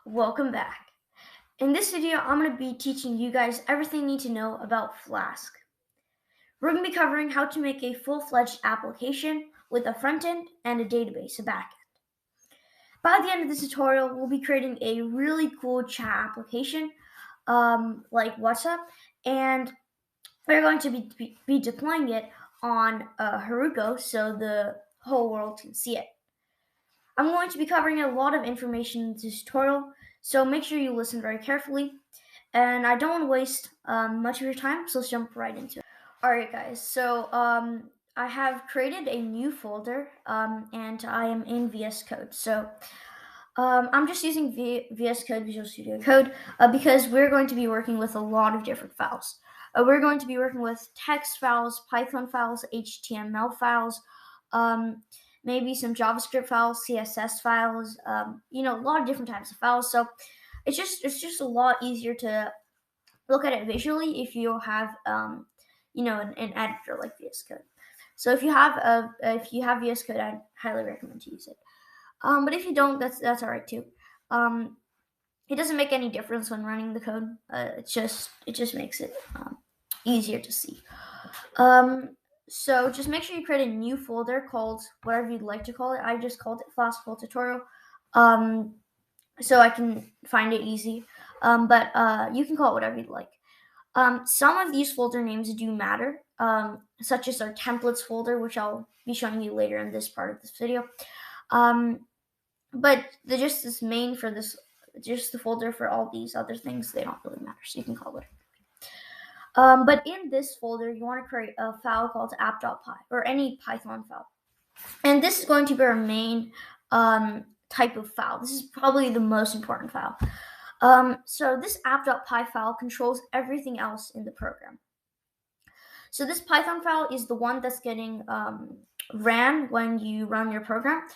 Welcome back. In this video, I'm going to be teaching you guys everything you need to know about Flask. We're going to be covering how to make a full-fledged application with a front end and a database, a back end. By the end of this tutorial, we'll be creating a really cool chat application like WhatsApp, and we're going to be deploying it on Heroku so the whole world can see it. I'm going to be covering a lot of information in this tutorial, so make sure you listen very carefully. And I don't want to waste much of your time, so let's jump right into it. Alright guys, so I have created a new folder and I am in VS Code. So I'm just using VS Code, Visual Studio Code, because we're going to be working with a lot of different files. We're going to be working with text files, Python files, HTML files, maybe some JavaScript files, CSS files, a lot of different types of files. So it's just a lot easier to look at it visually if you have an editor like VS Code. So if you have VS Code, I highly recommend to use it. But if you don't, that's all right too. It doesn't make any difference when running the code. It just makes it easier to see. So just make sure you create a new folder called whatever you'd like to call it. I just called it Flask Full Tutorial, so I can find it easy. But you can call it whatever you'd like. Some of these folder names do matter, such as our templates folder, which I'll be showing you later in this part of this video. But just the folder for all these other things, they don't really matter, so you can call it whatever. But in this folder, you want to create a file called app.py, or any Python file. And this is going to be our main type of file. This is probably the most important file. So this app.py file controls everything else in the program. So this Python file is the one that's getting ran when you run your program.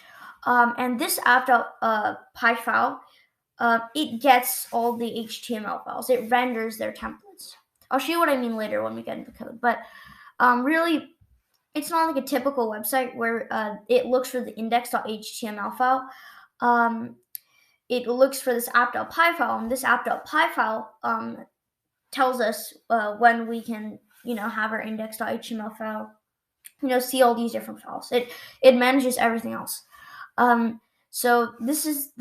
And this app.py file, it gets all the HTML files. It renders their templates. I'll show you what I mean later when we get into the code. But really, it's not like a typical website where it looks for the index.html file. It looks for this app.py file, and this app.py file tells us when we can, have our index.html file, see all these different files. It manages everything else. So this is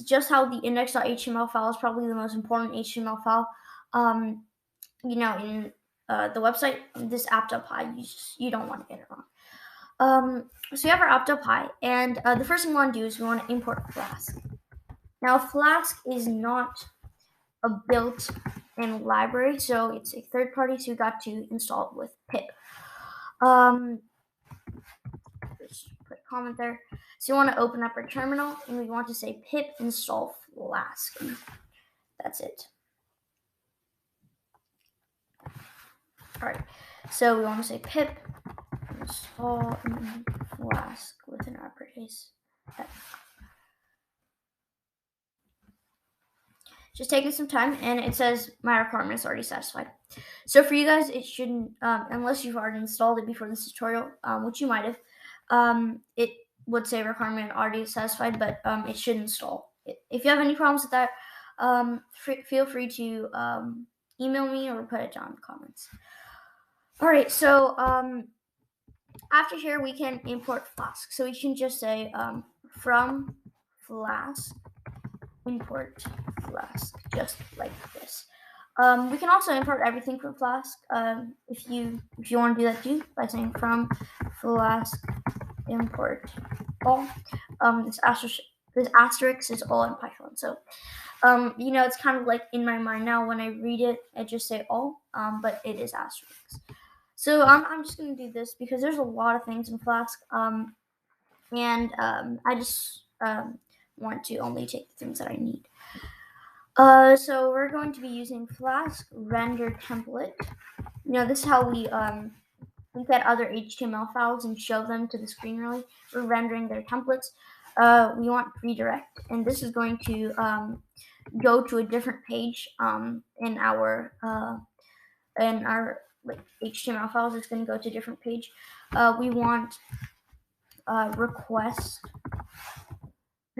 just how the index.html file is probably the most important HTML file. In the website, this app.py, you don't want to get it wrong. So we have our app.py, and the first thing we want to do is we want to import Flask. Now, Flask is not a built-in library, so it's a third party, so we got to install it with pip. Just put a comment there. So you want to open up our terminal, and we want to say Pip Install Flask. That's it. All right. So we want to say Pip Install Flask with an uppercase. Just taking some time, and it says my requirement is already satisfied. So for you guys, it shouldn't, unless you've already installed it before this tutorial, which you might have, it would say requirement already satisfied, but it should install. If you have any problems with that, feel free to email me or put it down in the comments. All right, so after here, we can import Flask. So we can just say from Flask import Flask, just like this. We can also import everything from Flask if you want to do that too, by saying from Flask import all. This asterisk is all in Python. So it's kind of like in my mind now when I read it, I just say all, but it is asterisks. So I'm just going to do this because there's a lot of things in Flask, and I just want to only take the things that I need. So we're going to be using Flask render template. This is how we get other HTML files and show them to the screen. Really, we're rendering their templates. We want redirect, and this is going to go to a different page in our HTML files. It's going to go to a different page. We want request.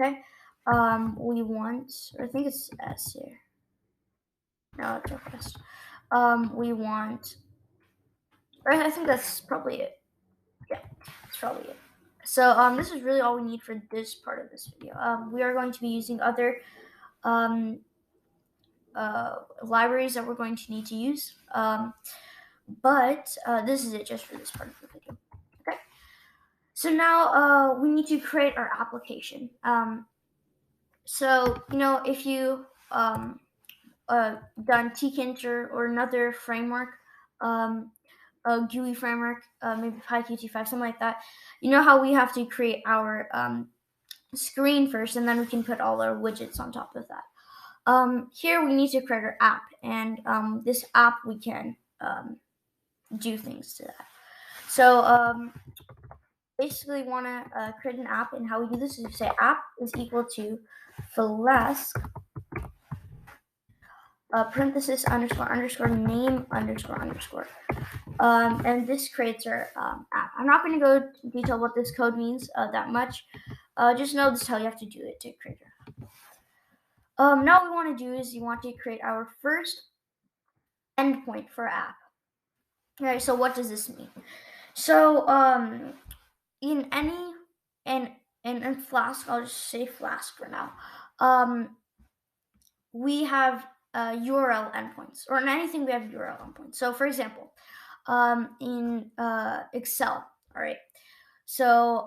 Okay. we want, or I think it's S here. No, it's request. We want, or I think that's probably it. Yeah, that's probably it. So this is really all we need for this part of this video. We are going to be using other libraries that we're going to need to use. But this is it just for this part of the video. Okay. So now we need to create our application. So if you done Tkinter or another framework, a GUI framework, maybe PyQt5, something like that, you know how we have to create our screen first, and then we can put all our widgets on top of that. Here we need to create our app, and this app we can do things to that. So basically, want to create an app, and how we do this is we say app is equal to Flask parenthesis underscore name underscore. And this creates our app. I'm not going to go into detail what this code means that much. Just know this is how you have to do it to create your app. Now what we want to do is you want to create our first endpoint for app. Alright, so what does this mean? So in any in Flask, I'll just say Flask for now. We have URL endpoints, or in anything we have URL endpoints. So for example, in Excel, all right. So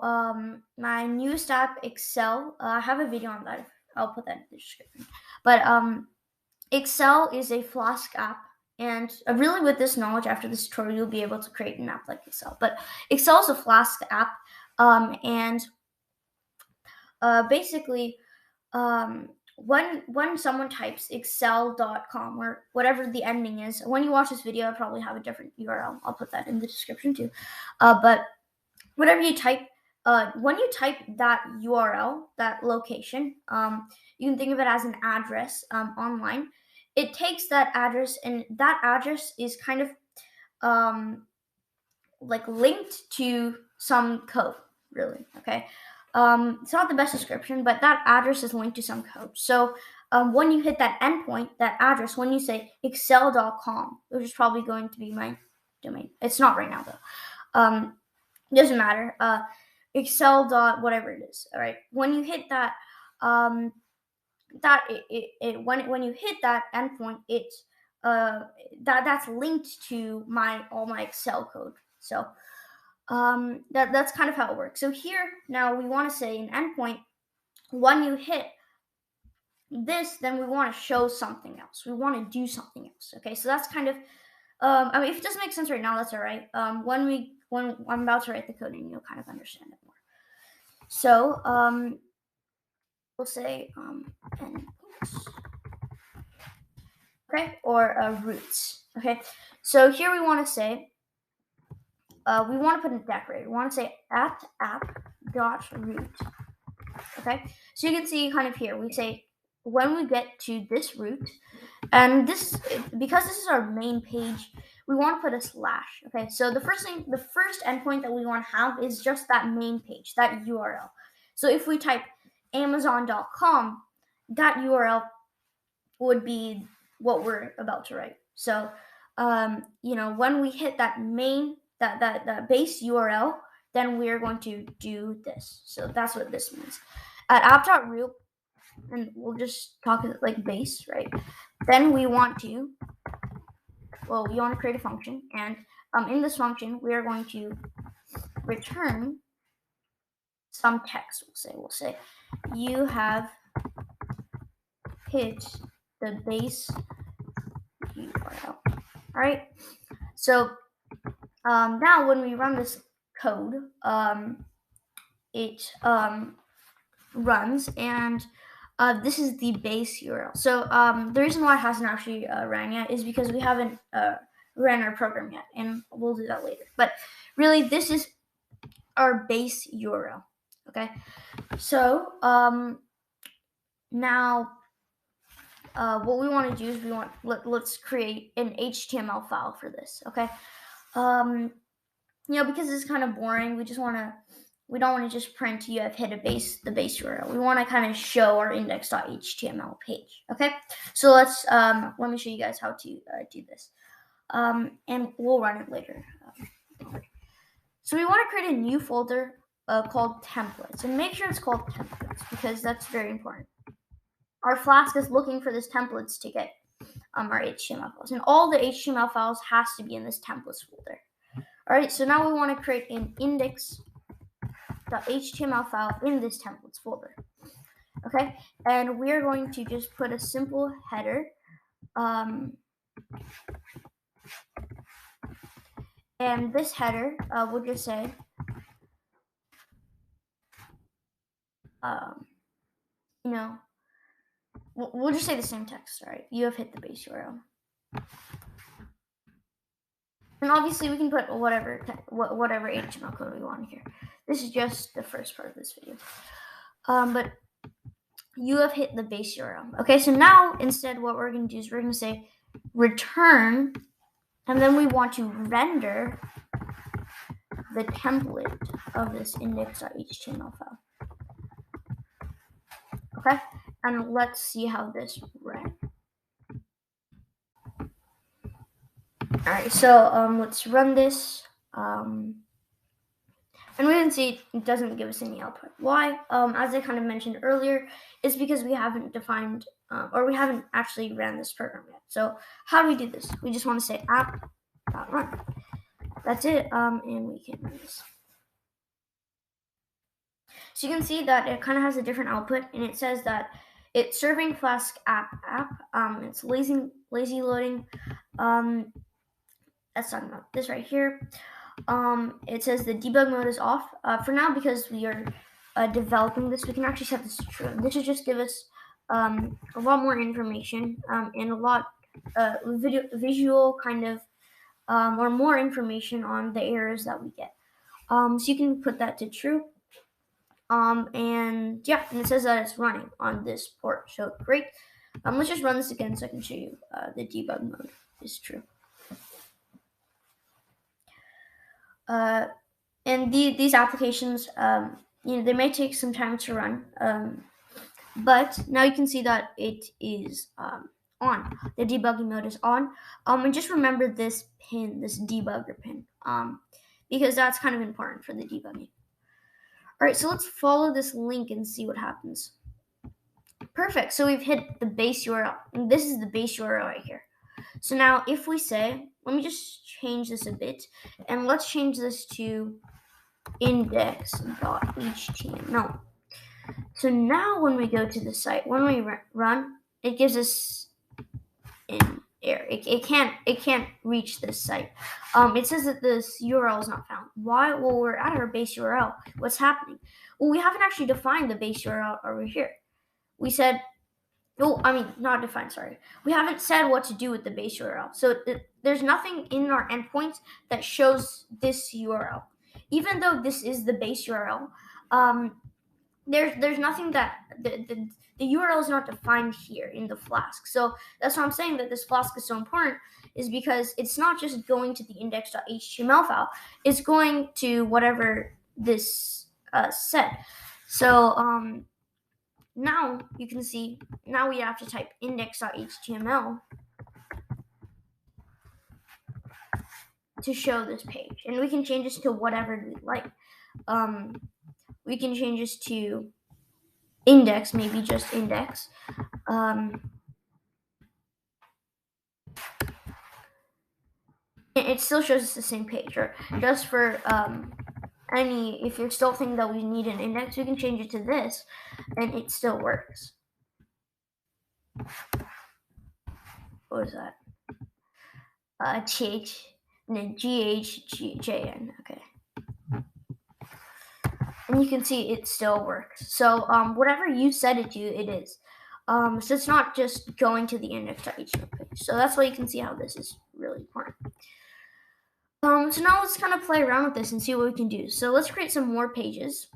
my newest app, Excel, I have a video on that. I'll put that in the description. But Excel is a Flask app, and really with this knowledge after this tutorial, you'll be able to create an app like Excel. But Excel is a Flask app, and basically, when someone types excel.com or whatever the ending is, when you watch this video, I probably have a different URL. I'll put that in the description too. But whatever you type, when you type that URL, that location, you can think of it as an address online. It takes that address, and that address is kind of like linked to some code, really. Okay. It's not the best description, but that address is linked to some code. So when you hit that endpoint, that address, when you say excel.com, which is probably going to be my domain. It's not right now though. Doesn't matter. Excel dot whatever it is. All right. When you hit that, when you hit that endpoint, that's linked to all my Excel code. So that's kind of how it works. So here now we want to say an endpoint. When you hit this, then we want to show something else. We want to do something else. Okay, so that's kind of. I mean, if it doesn't make sense right now, that's all right. When I'm about to write the code, and you'll kind of understand it more. So we'll say endpoints. Okay, or roots. Okay, so here we want to say. We want to put a decorator. We want to say at app.root. Okay, so you can see kind of here, we say when we get to this root, and this, because this is our main page, we want to put a slash. Okay, so the first endpoint that we want to have is just that main page, that URL. So if we type amazon.com, that URL would be what we're about to write. So when we hit that main that base URL, then we're going to do this. So that's what this means. At app.root, and we'll just talk like base, right? Then we want to create a function, and in this function, we are going to return some text. We'll say you have hit the base URL. All right. So now when we run this code, it runs, and this is the base URL. So the reason why it hasn't actually ran yet is because we haven't ran our program yet, and we'll do that later. But really, this is our base URL. Okay, so now what we want to do is let's create an HTML file for this. Okay, because it's kind of boring, we just want to we don't want to just print you have hit the base URL. We want to kind of show our index.html page. Okay, so let me show you guys how to do this, and we'll run it later. So we want to create a new folder called templates, and make sure it's called templates because that's very important. Our Flask is looking for this templates to get our HTML files, and all the HTML files has to be in this templates folder. All right, so now we want to create an index.html file in this templates folder. Okay, and we are going to just put a simple header, and this header will just say, we'll just say the same text. All right, you have hit the base URL. And obviously we can put whatever HTML code we want here. This is just the first part of this video. But you have hit the base URL. Okay, so now instead what we're going to do is we're going to say return, and then we want to render the template of this index.html file. Okay, and let's see how this ran. All right, so let's run this. And we can see it doesn't give us any output. Why? As I kind of mentioned earlier, is because we haven't defined or we haven't actually ran this program yet. So how do we do this? We just want to say app.run. That's it, and we can run this. So you can see that it kind of has a different output, and it says that it's serving Flask app. It's lazy loading. That's talking about this right here. It says the debug mode is off for now because we are developing this. We can actually set this to true. This will just give us a lot more information and a lot visual kind of or more information on the errors that we get. So you can put that to true. And yeah, and it says that it's running on this port. So great. Let's just run this again so I can show you the debug mode is true. And these applications, they may take some time to run, but now you can see that it is on. The debugging mode is on. And just remember this pin, this debugger pin, because that's kind of important for the debugging. All right, so let's follow this link and see what happens. Perfect. So we've hit the base URL, and this is the base URL right here. So now if we say, let me just change this a bit, and let's change this to index.html. So now when we go to the site, when we run, it gives us an error. It can't reach this site. It says that this URL is not found. Why? Well, we're at our base URL. What's happening? Well, we haven't actually defined the base URL over here. We said, not defined, sorry. We haven't said what to do with the base URL. So there's nothing in our endpoints that shows this URL. Even though this is the base URL, there's nothing that the URL is not defined here in the Flask. So that's why I'm saying that this Flask is so important, is because it's not just going to the index.html file, it's going to whatever this said. So now you can see, now we have to type index.html to show this page. And we can change this to whatever we like. We can change this to index, maybe just index. It still shows us the same page, or just for if you're still thinking that we need an index, we can change it to this, and it still works. What is that? GHJN. Okay. And you can see it still works. So whatever you set it to, it is. So it's not just going to the index.html page. So that's why you can see how this is really important. So now let's kind of play around with this and see what we can do. So let's create some more pages.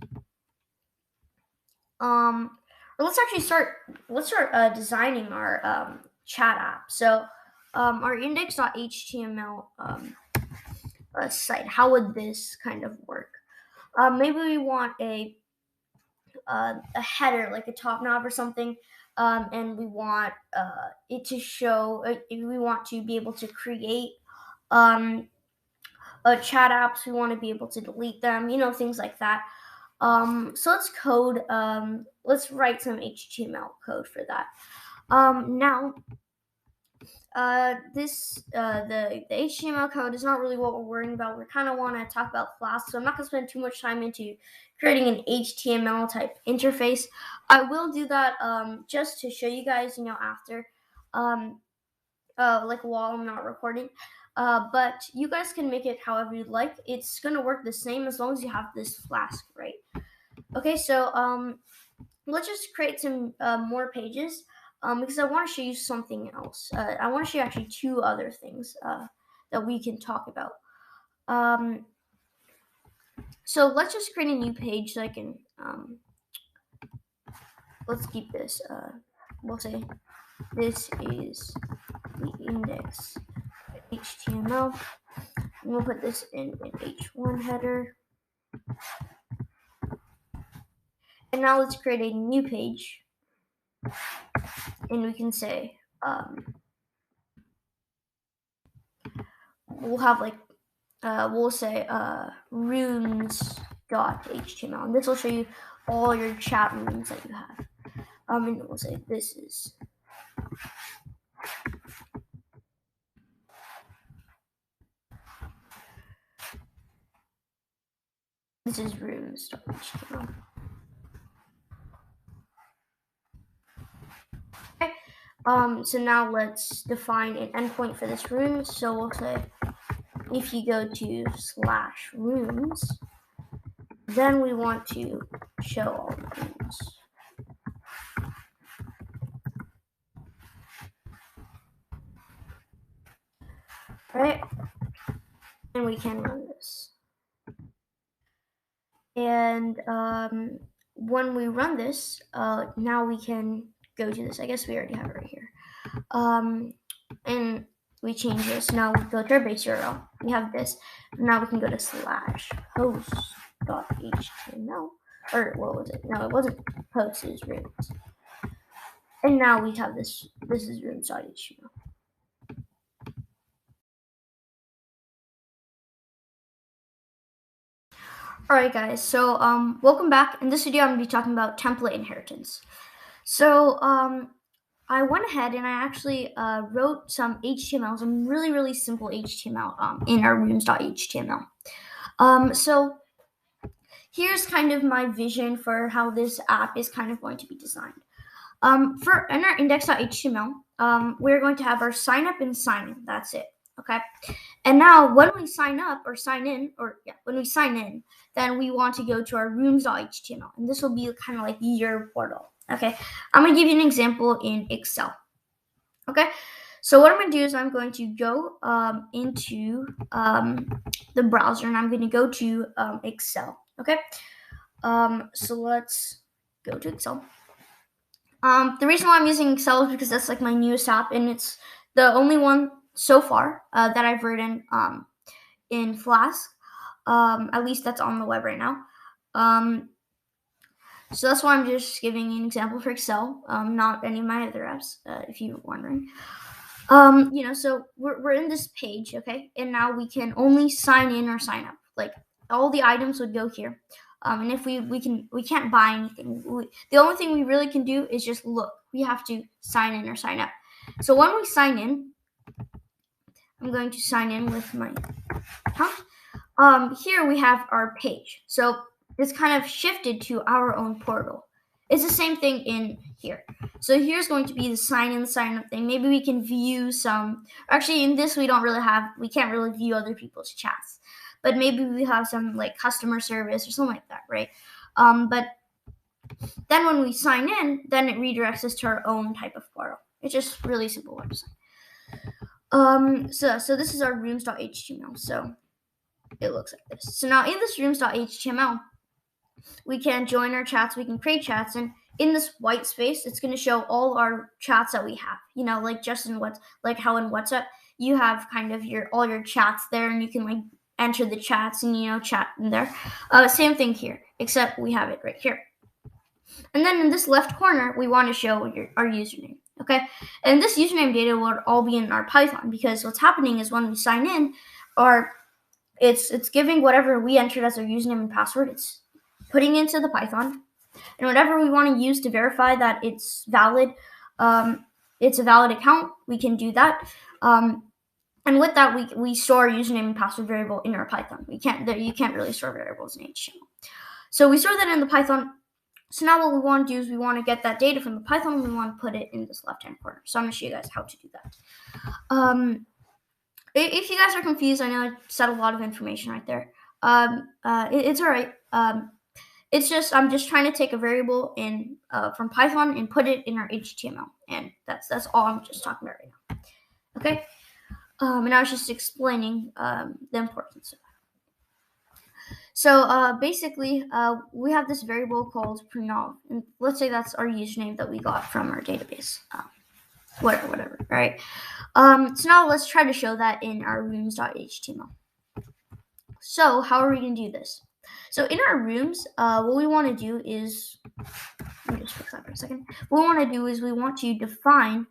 Or let's actually start designing our chat app. So our index.html site, how would this kind of work? Maybe we want a header, like a top knob or something, and we want it to show. We want to be able to create chat apps. We want to be able to delete them, things like that. So let's code. Let's write some HTML code for that. Now, the HTML code is not really what we're worrying about. We kind of want to talk about Flask, so I'm not going to spend too much time into creating an HTML type interface. I will do that just to show you guys, after, like while I'm not recording. But you guys can make it however you'd like. It's going to work the same as long as you have this Flask, right? Okay, so let's just create some more pages. Because I want to show you something else. I want to show you actually two other things that we can talk about. So let's just create a new page so I can, let's keep this. We'll say this is the index HTML. And we'll put this in an H1 header. And now let's create a new page. And we can say, we'll have like, we'll say rooms.html, and this will show you all your chat rooms that you have. And we'll say this is rooms.html. Okay. So now let's define an endpoint for this room. So we'll say if you go to /rooms, then we want to show all the rooms. Right? And we can run this. And when we run this, now we can go to this. I guess we already have it right here. And we change this. Now we go to our base URL. We have this. Now we can go to /host.html. Or what was it? No, it wasn't post, it was rooms. And now we have this. This is rooms.html. Alright guys, so welcome back. In this video I'm going to be talking about template inheritance. So I went ahead and I actually wrote some HTML, some really simple HTML in our rooms.html. So here's kind of my vision for how this app is kind of going to be designed. In our index.html, we're going to have our sign up and sign in. That's it. Okay. And now when we sign up or sign in, when we sign in, then we want to go to our rooms.html, and this will be kind of like your portal. Okay. I'm going to give you an example in Excel. Okay. So what I'm going to do is I'm going to go into the browser, and I'm going to go to Excel. Okay. So let's go to Excel. The reason why I'm using Excel is because that's like my newest app, and it's the only one so far that I've written in Flask. At least that's on the web right now. So that's why I'm just giving an example for Excel, not any of my other apps, if you're wondering. So we're in this page, okay, and now we can only sign in or sign up. Like all the items would go here. And if we can't buy anything. The only thing we really can do is just look. We have to sign in or sign up. So when we sign in, I'm going to sign in with my account. Here we have our page. So it's kind of shifted to our own portal. It's the same thing in here. So here's going to be the sign in, sign up thing. Maybe we can view some. Actually, in this we can't really view other people's chats. But maybe we have some like customer service or something like that, right? But then when we sign in, then it redirects us to our own type of portal. It's just really simple website. So this is our rooms.html. So it looks like this. So now in this rooms.html, we can join our chats, we can create chats, and in this white space, it's going to show all our chats that we have. Like how in WhatsApp, you have kind of all your chats there, and you can like enter the chats and chat in there. Same thing here, except we have it right here. And then in this left corner, we want to show our username. Okay, and this username data will all be in our Python, because what's happening is when we sign in, it's giving whatever we entered as our username and password. It's putting into the Python, and whatever we want to use to verify that it's valid, it's a valid account, we can do that. And with that, we store our username and password variable in our Python. You can't really store variables in HTML. So we store that in the Python. So now what we want to do is we want to get that data from the Python, and we want to put it in this left-hand corner. So I'm going to show you guys how to do that. If you guys are confused, I know I said a lot of information right there. It's all right. It's just I'm just trying to take a variable from Python and put it in our HTML, and that's all I'm just talking about right now. Okay. And I was just explaining the importance of that. So basically, we have this variable called prunov, and let's say that's our username that we got from our database. Whatever. All right. So now let's try to show that in our rooms.html. So how are we going to do this? So in our rooms, what we want to do is, let me just fix that for a second. What we want to do is we want to define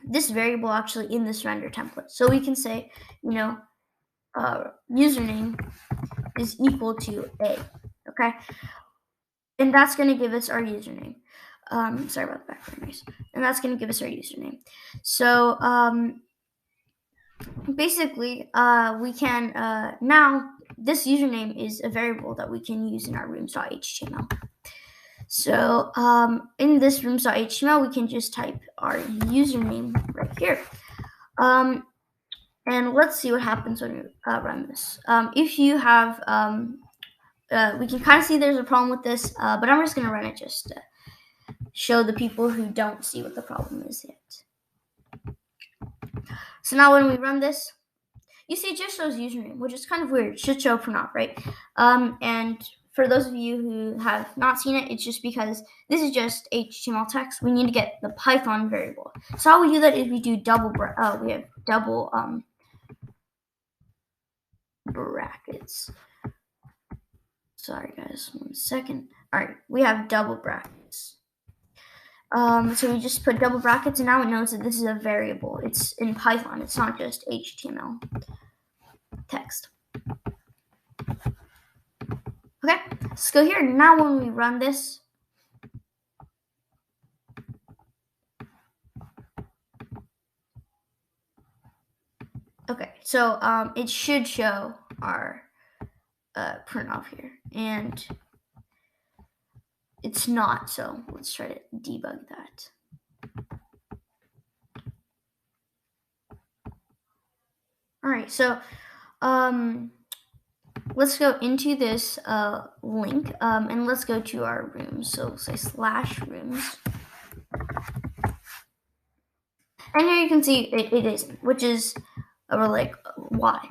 this variable actually in this render template. So we can say, username is equal to a, okay? And that's going to give us our username. Sorry about the background noise. And that's going to give us our username. So basically, we can now this username is a variable that we can use in our rooms.html. So in this rooms.html, we can just type our username right here. And let's see what happens when we run this. If you have, we can kind of see there's a problem with this, but I'm just going to run it just to show the people who don't see what the problem is yet. So now when we run this, you see it just shows username, which is kind of weird. It should show prunov, right? And for those of you who have not seen it, it's just because this is just HTML text. We need to get the Python variable. So how we do that is we do we have double brackets. Sorry guys, 1 second. All right, we have double brackets. So we just put double brackets, and now it knows that this is a variable. It's in Python. It's not just HTML text. Okay, let's go here. Now when we run this, okay, so it should show our prunov here, and it's not. So let's try to debug that. All right, so let's go into this link, and let's go to our rooms. So we'll say /rooms. And here you can see it isn't, which is, we're like, why?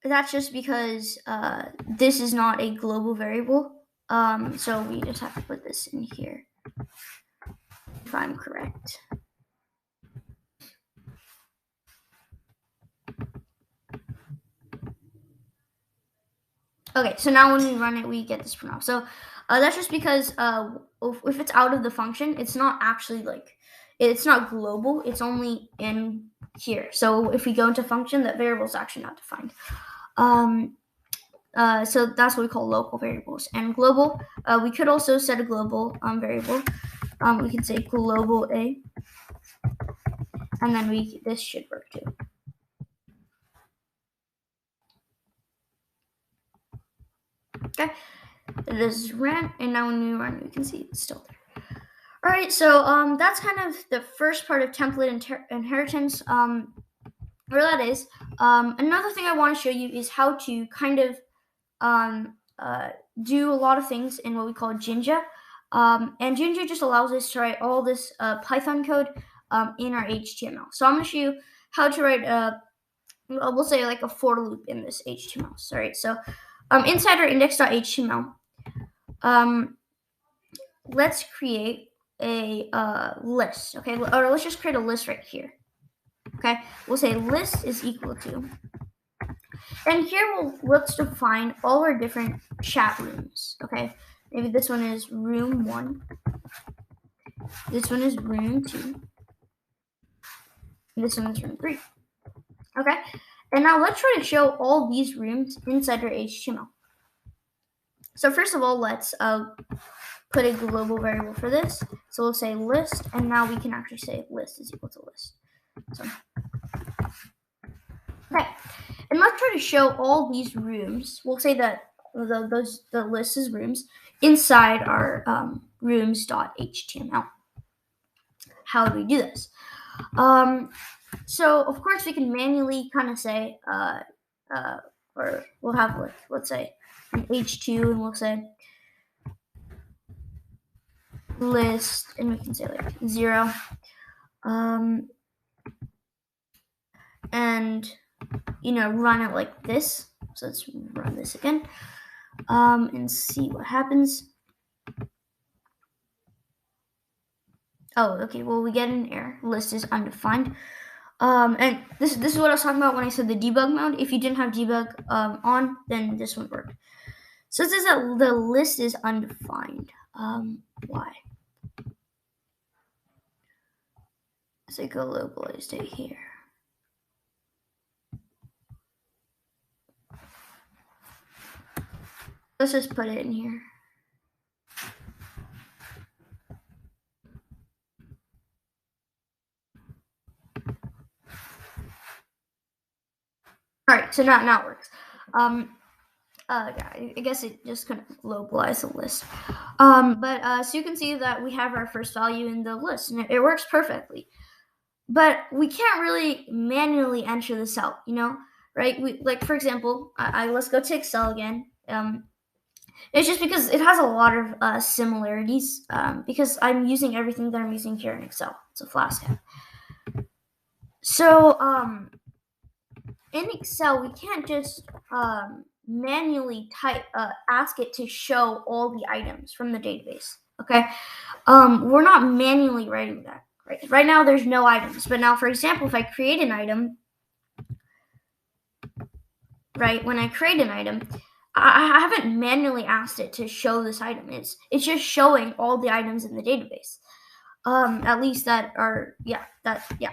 That's just because this is not a global variable. So we just have to put this in here, if I'm correct. Okay, so now when we run it, we get this prunov. So that's just because if it's out of the function, it's not actually it's not global. It's only in here. So if we go into function, that variable is actually not defined. So that's what we call local variables. And global, we could also set a global variable. We could say global A, and then this should work too. Okay, it is ran, and now when we run, we can see it's still there. All right, so that's kind of the first part of template inheritance. Where that is. Another thing I want to show you is how to kind of do a lot of things in what we call Jinja. And Jinja just allows us to write all this Python code in our HTML. So I'm going to show you how to write, we'll say like a for loop in this HTML. Sorry. So inside our index.html, let's create a list. Okay, or let's just create a list right here. Okay, we'll say list is equal to, and here let's define all our different chat rooms. Okay, maybe this one is room 1, this one is room 2, and this one is room 3. Okay, and now let's try to show all these rooms inside our HTML. So first of all, let's put a global variable for this. So we'll say list, and now we can actually say list is equal to list. So, okay, and let's try to show all these rooms. We'll say that the list is rooms inside our rooms.html. How do we do this? So of course we can manually kind of say, or we'll have, like, let's say an h2, and we'll say list, and we can say like 0, and run it like this. So let's run this again, and see what happens. Oh, okay, well, we get an error. List is undefined. And this is what I was talking about when I said the debug mode. If you didn't have debug on, then this wouldn't work. So it says that the list is undefined. Why? So go localized it here. Let's just put it in here. All right, so now it works. Yeah, I guess it just couldn't localize the list. But so you can see that we have our first value in the list, and it works perfectly. But we can't really manually enter this out, right? Like, for example, let's go to Excel again. It's just because it has a lot of similarities, because I'm using everything that I'm using here in Excel. It's a Flask app. So in Excel, we can't just manually ask it to show all the items from the database. Okay, we're not manually writing that. Right now, there's no items. But now, for example, if I create an item, right? When I create an item, I haven't manually asked it to show this item. It's just showing all the items in the database. At least that are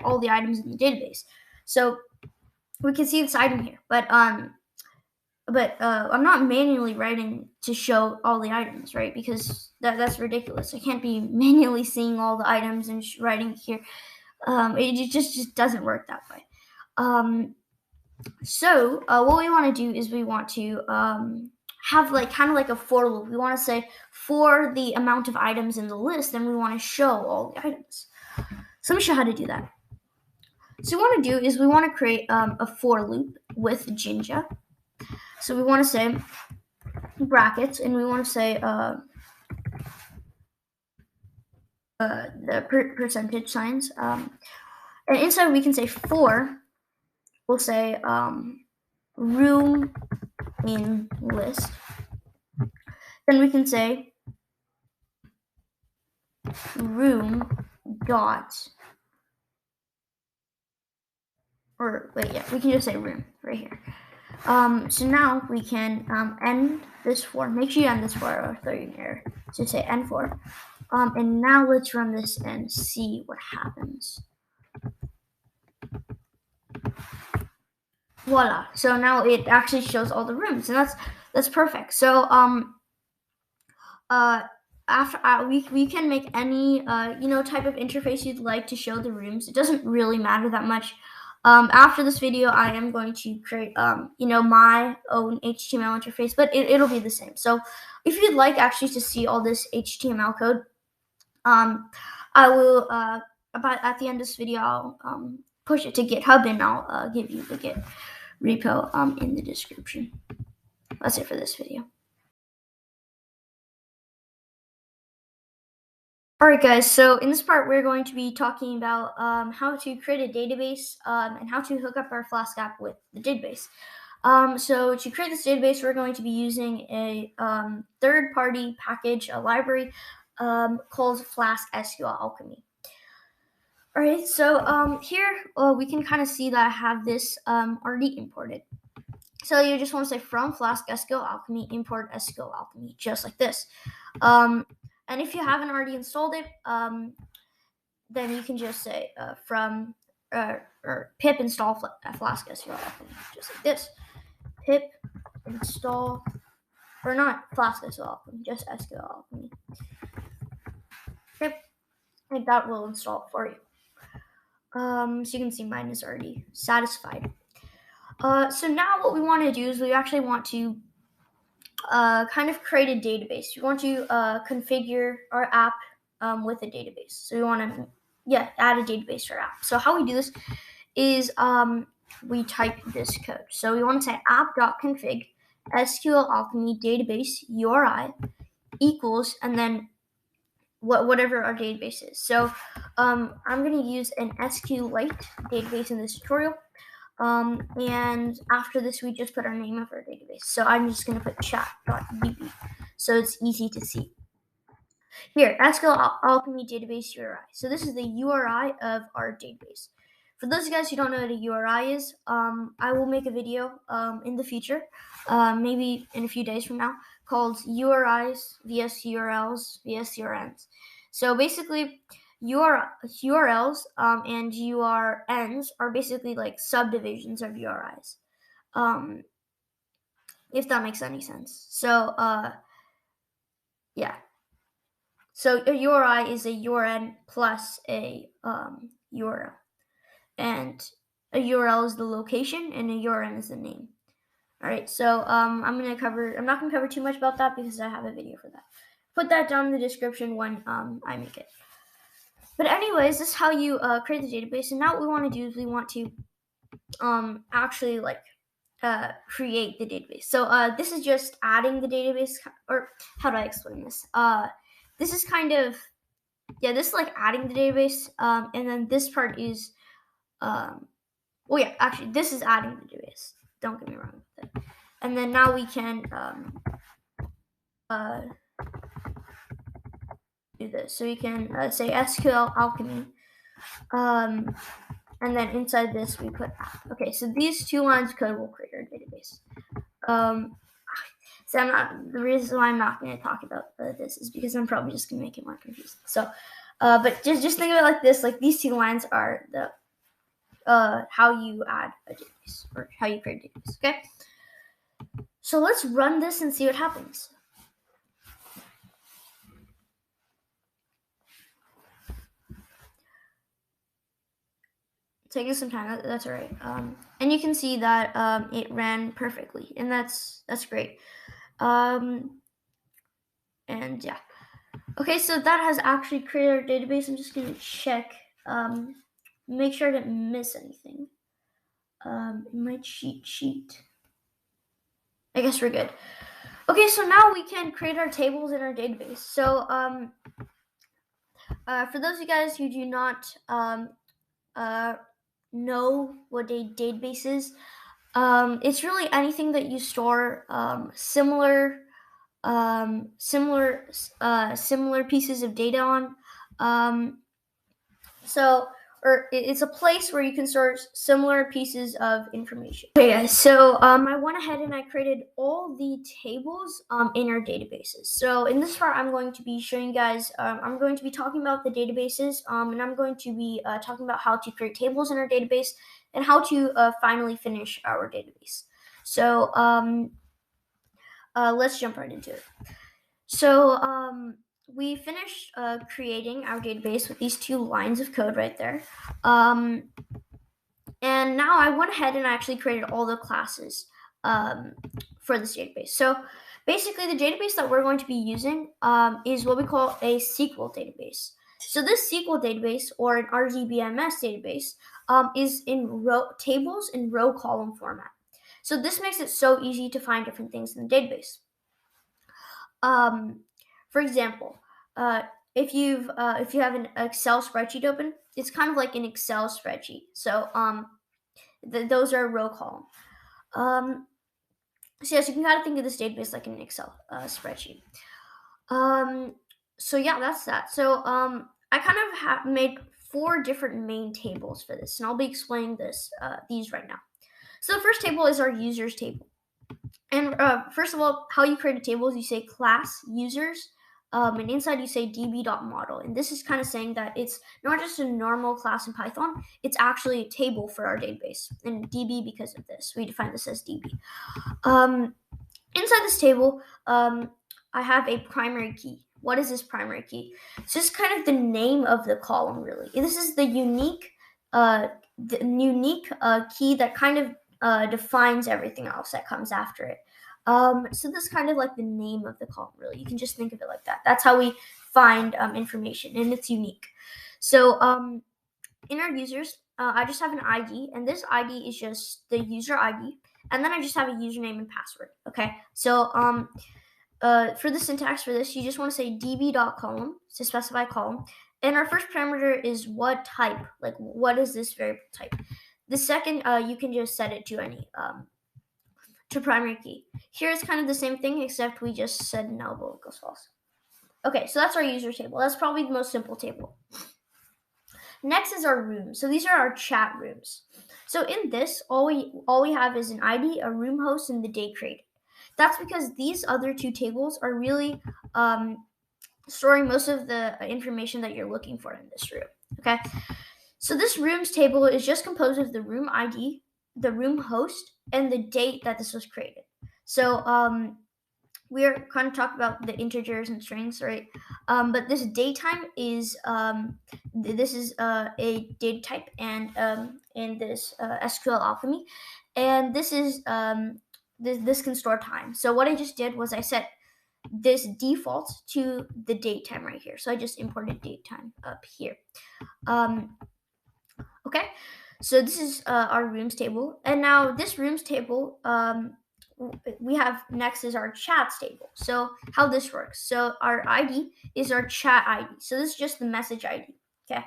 all the items in the database. So we can see this item here, but I'm not manually writing to show all the items, right? Because that's ridiculous. I can't be manually seeing all the items and writing here. It just doesn't work that way. So what we want to do is we want to have kind of like a for loop. We want to say for the amount of items in the list, then we want to show all the items. So let me show how to do that. So what we want to do is we want to create a for loop with Jinja. So we want to say brackets, and we want to say the percentage signs. And inside we can say for, we'll say room in list. Then we can say room dot, or wait, yeah, we can just say room right here. So now we can end this for. Make sure you end this for, or throw you an error. So say end for. And now let's run this and see what happens. Voila! So now it actually shows all the rooms, and that's perfect. So after we can make any type of interface you'd like to show the rooms. It doesn't really matter that much. After this video, I am going to create my own HTML interface, but it'll be the same. So if you'd like actually to see all this HTML code, I will at the end of this video I'll push it to GitHub, and I'll give you the Git repo in the description. That's it for this video. Alright guys, so in this part we're going to be talking about how to create a database and how to hook up our Flask app with the database. So to create this database, we're going to be using a third-party package, a library called Flask Sql Alchemy. All right, so here we can kind of see that I have this already imported. So you just want to say from Flask Sql Alchemy import Sql Alchemy, just like this. And if you haven't already installed it, then you can just say from or pip install Flask Sql Alchemy, just like this. Pip install, or not Flask Sql Alchemy, just Sql Alchemy. Pip, and that will install it for you. So you can see mine is already satisfied. So now what we want to do is we actually want to kind of create a database. We want to configure our app with a database. So we want to, add a database to our app. So how we do this is we type this code. So we want to say app.config SQL Alchemy database URI equals, and then whatever our database is. So I'm going to use an SQLite database in this tutorial. And after this, we just put our name of our database. So I'm just going to put chat.db so it's easy to see. Here, SQL Alchemy database URI. So this is the URI of our database. For those of you guys who don't know what a URI is, I will make a video in the future, maybe in a few days from now, called URIs vs URLs vs URNs. So basically, URLs and URNs are basically like subdivisions of URIs, if that makes any sense. So yeah. So a URI is a URN plus a URL, and a URL is the location, and a URN is the name. All right, so I'm not gonna cover too much about that because I have a video for that. Put that down in the description when I make it. But anyways, this is how you create the database. And now what we want to do is we want to actually create the database. So this is just adding the database, or how do I explain this? This is kind of, this is like adding the database, and then this part is, actually this is adding the database. Don't get me wrong with it. And then now we can do this. So we can say SQL Alchemy, and then inside this we put app. Okay, so these two lines of code will create our database. So the reason why I'm not going to talk about this is because I'm probably just going to make it more confusing. So, but just think of it like this: like these two lines are the how you add a database, or how you create a database. Okay. So let's run this and see what happens. Taking some time, that's all right. And you can see that it ran perfectly, and that's great. And yeah. Okay, so that has actually created our database. I'm just gonna check, make sure I didn't miss anything. In my cheat sheet. I guess we're good. Okay, so now we can create our tables in our database. So for those of you guys who do not know what a database is, it's really anything that you store similar pieces of data on. Or it's a place where you can store similar pieces of information. Okay, guys, so I went ahead and I created all the tables in our databases. So in this part, I'm going to be showing you guys, I'm going to be talking about the databases, and I'm going to be talking about how to create tables in our database and how to finally finish our database. So let's jump right into it. So we finished creating our database with these two lines of code right there. And now I went ahead and I actually created all the classes for this database. So basically the database that we're going to be using is what we call a SQL database. So this SQL database, or an RDBMS database, is in tables in row column format. So this makes it so easy to find different things in the database. For example, if you have an Excel spreadsheet open, it's kind of like an Excel spreadsheet. So those are row column. So yes, you can kind of think of this database like an Excel spreadsheet. So yeah, that's that. So I kind of made 4 different main tables for this, and I'll be explaining these right now. So the first table is our users table. And first of all, how you create a table is you say class users, and inside you say db.model. And this is kind of saying that it's not just a normal class in Python, it's actually a table for our database. And db, because of this, we define this as db. Inside this table, I have a primary key. What is this primary key? It's just kind of the name of the column, really. This is the unique key that kind of defines everything else that comes after it. So this is kind of like the name of the column, really. You can just think of it like that. That's how we find information, and it's unique. So in our users, I just have an ID, and this ID is just the user ID, and then I just have a username and password. Okay, so for the syntax for this, you just want to say db.column to specify column, and our first parameter is what type, like what is this variable type. The second, you can just set it to any to primary key. Here it's kind of the same thing, except we just said null equals false. Okay, so that's our user table. That's probably the most simple table. Next is our rooms. So these are our chat rooms. So in this, all we have is an ID, a room host, and the date created. That's because these other 2 tables are really storing most of the information that you're looking for in this room. Okay, so this rooms table is just composed of the room ID, the room host, and the date that this was created. So we're kind of talking about the integers and strings, right? But this datetime is this is a data type, and in this SQL Alchemy, and this is this can store time. So what I just did was I set this default to the datetime right here. So I just imported datetime up here. Okay, so this is our rooms table, and now this rooms table we have next is our chats table. So how this works, so our ID is our chat ID, so this is just the message ID. Okay,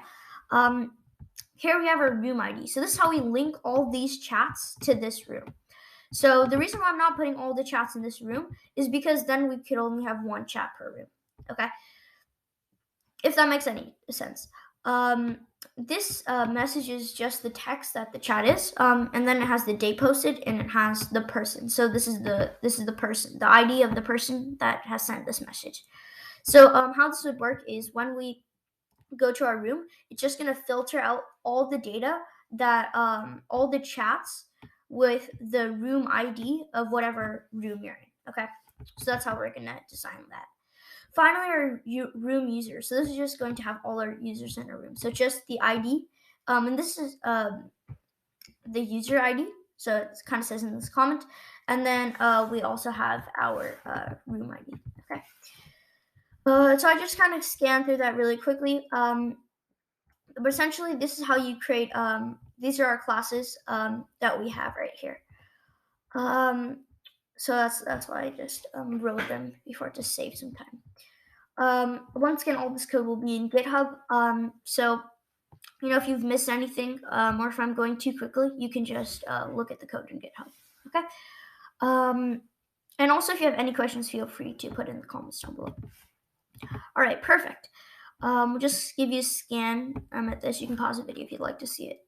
here we have our room ID, so this is how we link all these chats to this room. So the reason why I'm not putting all the chats in this room is because then we could only have 1 chat per room. Okay, if that makes any sense. This message is just the text that the chat is, and then it has the date posted, and it has the person. So this is the person, the ID of the person that has sent this message. So how this would work is when we go to our room, it's just going to filter out all the data that all the chats with the room ID of whatever room you're in. Okay, so that's how we're going to design that. Finally, our room users. So this is just going to have all our users in a room. So just the ID, and this is the user ID. So it kind of says in this comment. And then we also have our room ID. Okay. So I just kind of scanned through that really quickly. But essentially, this is how you create. These are our classes that we have right here. So that's why I just wrote them before to save some time. Once again, all this code will be in GitHub. So, if you've missed anything, or if I'm going too quickly, you can just look at the code in GitHub. Okay. And also, if you have any questions, feel free to put in the comments down below. All right, perfect. We'll just give you a scan at this. You can pause the video if you'd like to see it.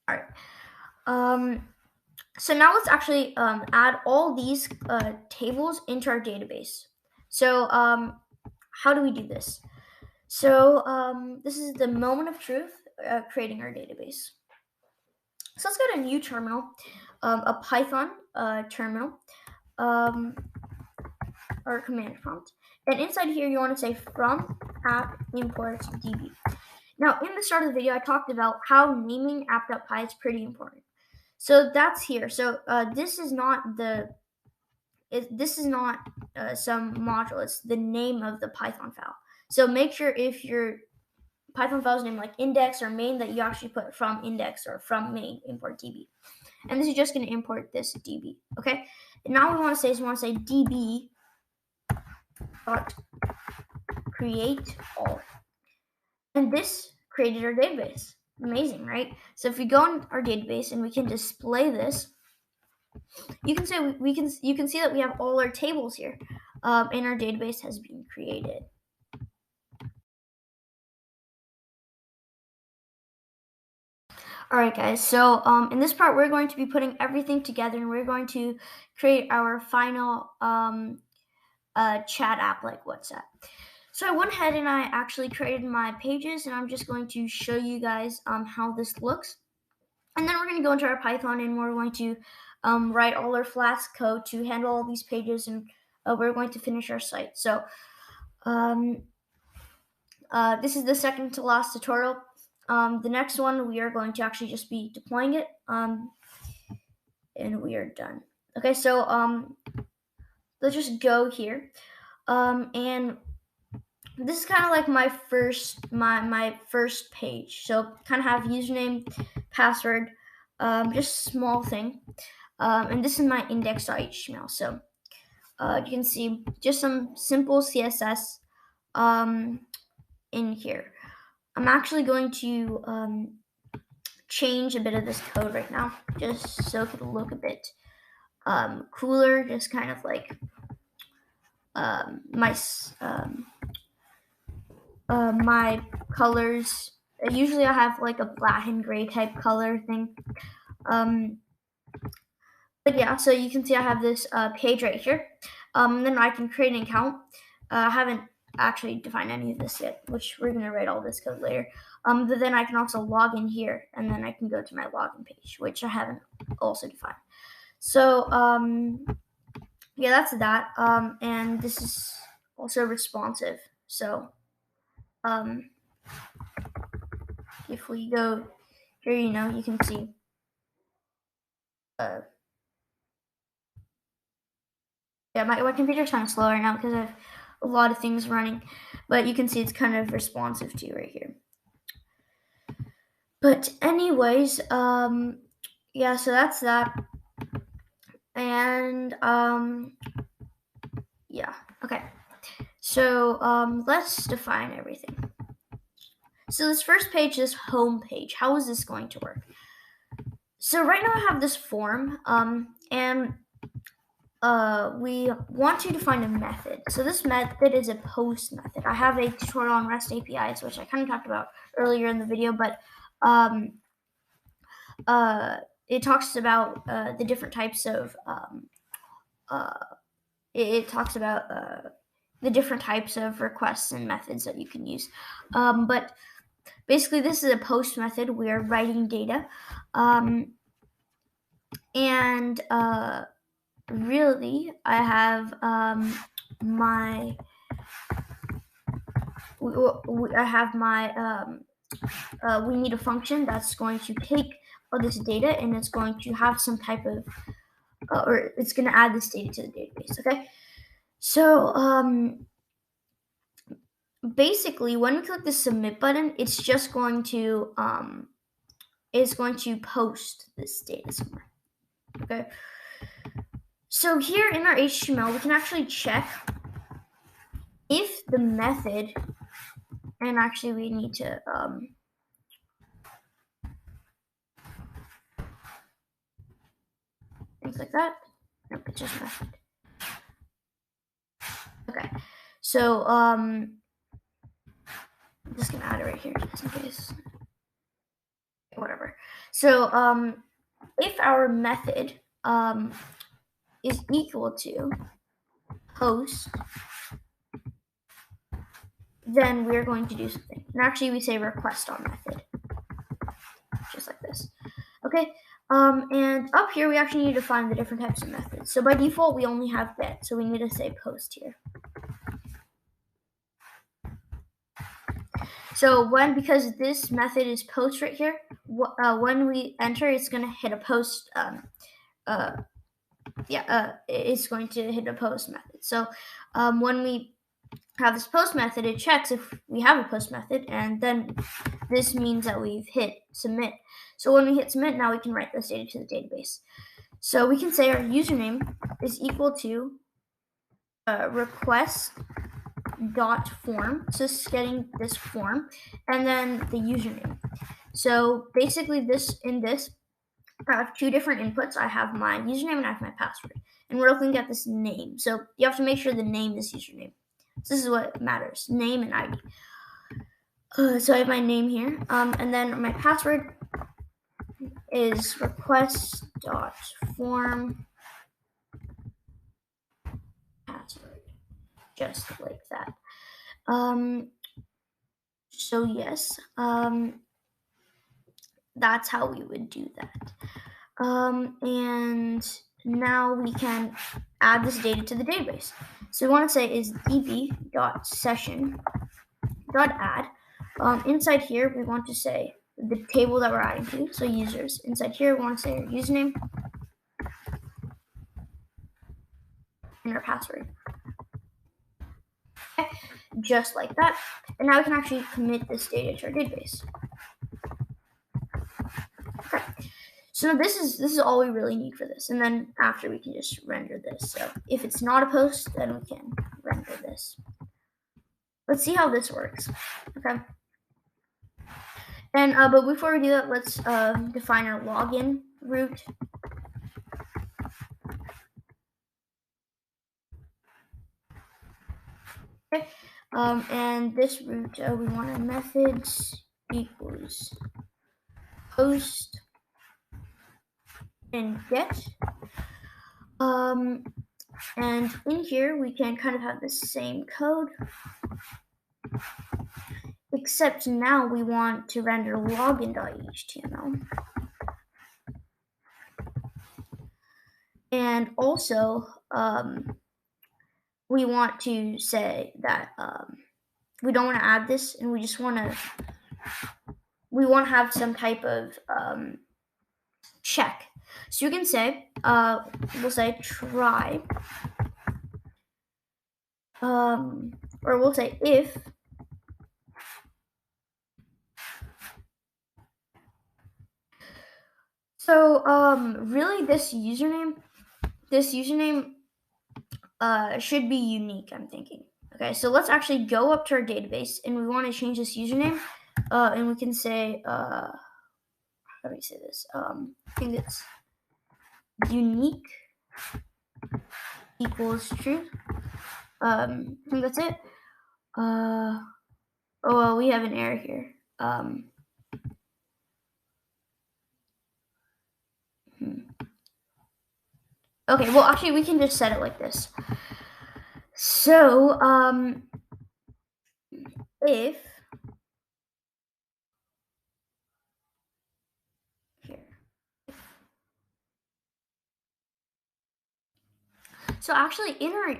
All right. So now let's actually add all these tables into our database. So how do we do this? So this is the moment of truth, creating our database. So let's go to a new terminal, a Python terminal, or command prompt. And inside here, you want to say from app import db. Now, in the start of the video, I talked about how naming app.py is pretty important. So that's here. So this is not some module. It's the name of the Python file. So make sure if your Python file is named like index or main that you actually put from index or from main import db. And this is just going to import this db. Okay. And now we want to say db dot create all. And this created our database. Amazing, right? So if we go in our database and we can display this, you can see that we have all our tables here, and our database has been created. All right, guys. So in this part, we're going to be putting everything together, and we're going to create our final chat app like WhatsApp. So I went ahead and I actually created my pages, and I'm just going to show you guys how this looks. And then we're going to go into our Python, and we're going to write all our Flask code to handle all these pages, and we're going to finish our site. So this is the second to last tutorial. The next one, we are going to actually just be deploying it, and we are done. Okay, so let's just go here, and this is kind of like my first page. So kind of have username, password, just small thing, and this is my index.html. So you can see just some simple CSS in here. I'm actually going to change a bit of this code right now, just so it could look a bit cooler, just kind of like my colors. Usually I have like a black and gray type color thing. But yeah, so you can see I have this page right here. Then I can create an account. I haven't actually defined any of this yet, which we're going to write all this code later. But then I can also log in here, and then I can go to my login page, which I haven't also defined. So yeah, that's that. And this is also responsive. So if we go here, you can see yeah, my computer's kind of slow right now because I have a lot of things running, but you can see it's kind of responsive to right here. But anyways, yeah, so that's that. And yeah, okay. So let's define everything. So this first page, this home page, how is this going to work? So right now I have this form, and we want to define a method. So this method is a post method. I have a tutorial on REST APIs, which I kind of talked about earlier in the video, but it talks about the different types of it talks about the different types of requests and methods that you can use. But basically, this is a post method. We are writing data, and really, I have we need a function that's going to take all this data, and it's going to have some type of or it's going to add this data to the database. Okay, so basically, when we click the submit button, it's just going to post this data somewhere. Okay, so here in our HTML, we can actually check if the method, and actually we need to things like that. Nope, it's just method. Okay, so I'm just gonna add it right here just in case. Whatever. So if our method is equal to post, then we're going to do something. And actually, we say request on method, just like this. Okay. And up here, we actually need to find the different types of methods. So by default, we only have get, so we need to say post here. So because this method is post right here, when we enter, it's going to hit a post. It's going to hit a post method. So when we have this post method, it checks if we have a post method, and then this means that we've hit submit. So when we hit submit, now we can write this data to the database. So we can say our username is equal to request.form, so it's getting this form, and then the username. So basically I have two different inputs. I have my username and I have my password, and we're looking at this name. So you have to make sure the name is username. So this is what matters, name and ID. So I have my name here, and then my password is request.form password, just like that. So yes, that's how we would do that. And now we can add this data to the database. So we want to say is db.session.add. Inside here, we want to say the table that we're adding to, so users. Inside here, we want to say our username and our password. Okay, just like that. And now we can actually commit this data to our database. Okay. So this is all we really need for this. And then after we can just render this. So if it's not a post, then we can render this. Let's see how this works. Okay. And but before we do that, let's define our login route. Okay. And this route we want our methods equals post and get. And in here we can kind of have the same code, except now we want to render login.html. And also we want to say that we don't want to add this, and we just want to have some type of check. So you can say we'll say try, or we'll say if so really this username should be unique, I'm thinking. Okay, so let's actually go up to our database, and we want to change this username, and we can say how do we say this? I think it's unique equals true. I think that's it. Oh well, we have an error here. Okay, well actually we can just set it like this. So if here. So actually in our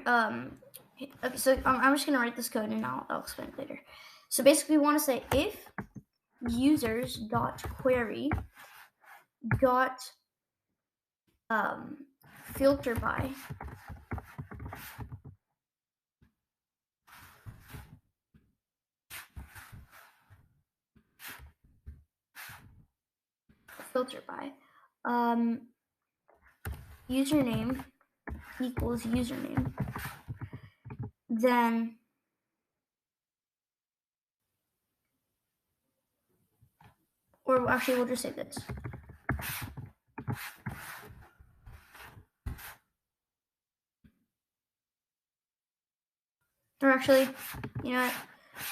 okay, so I'm just gonna write this code and I'll explain it later. So basically we want to say if users dot query dot filter by username equals username, then or actually we'll just say this. Or actually, you know what?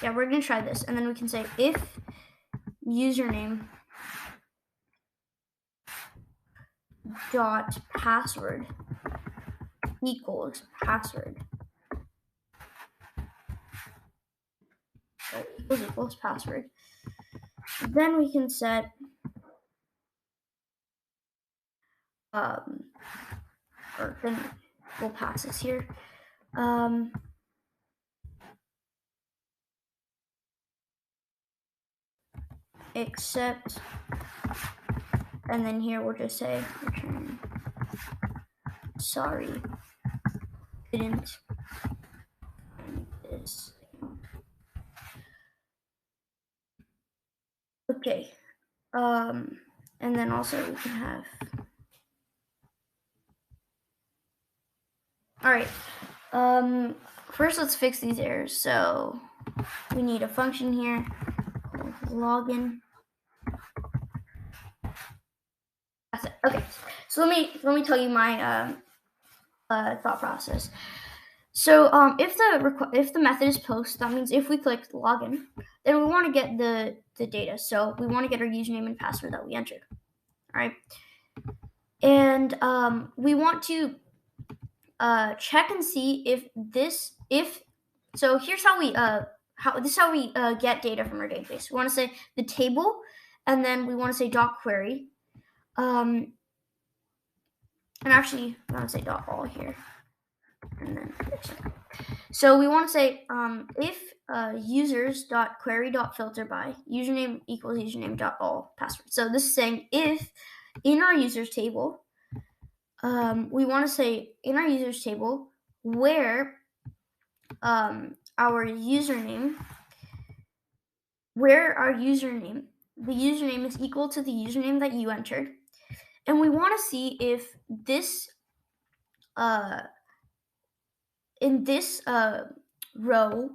Yeah, we're gonna try this, and then we can say if username dot password equals password. Equals password. Then we can set or then we'll pass this here. Except, and then here we'll just say return sorry, didn't find this. Okay, and then also we can have, all right, first let's fix these errors. So we need a function here called login. That's it. Okay, so let me tell you my thought process. So if the method is post, that means if we click login, then we want to get the data. So we want to get our username and password that we entered. All right, and we want to check and see so here's how we get data from our database. We want to say the table, and then we want to say .query, and actually I want to say .all here, and then so we want to say if users.query.filter by username equals username.all password. So this is saying if in our users table, we want to say in our users table where our username, the username is equal to the username that you entered, and we want to see if this in this row,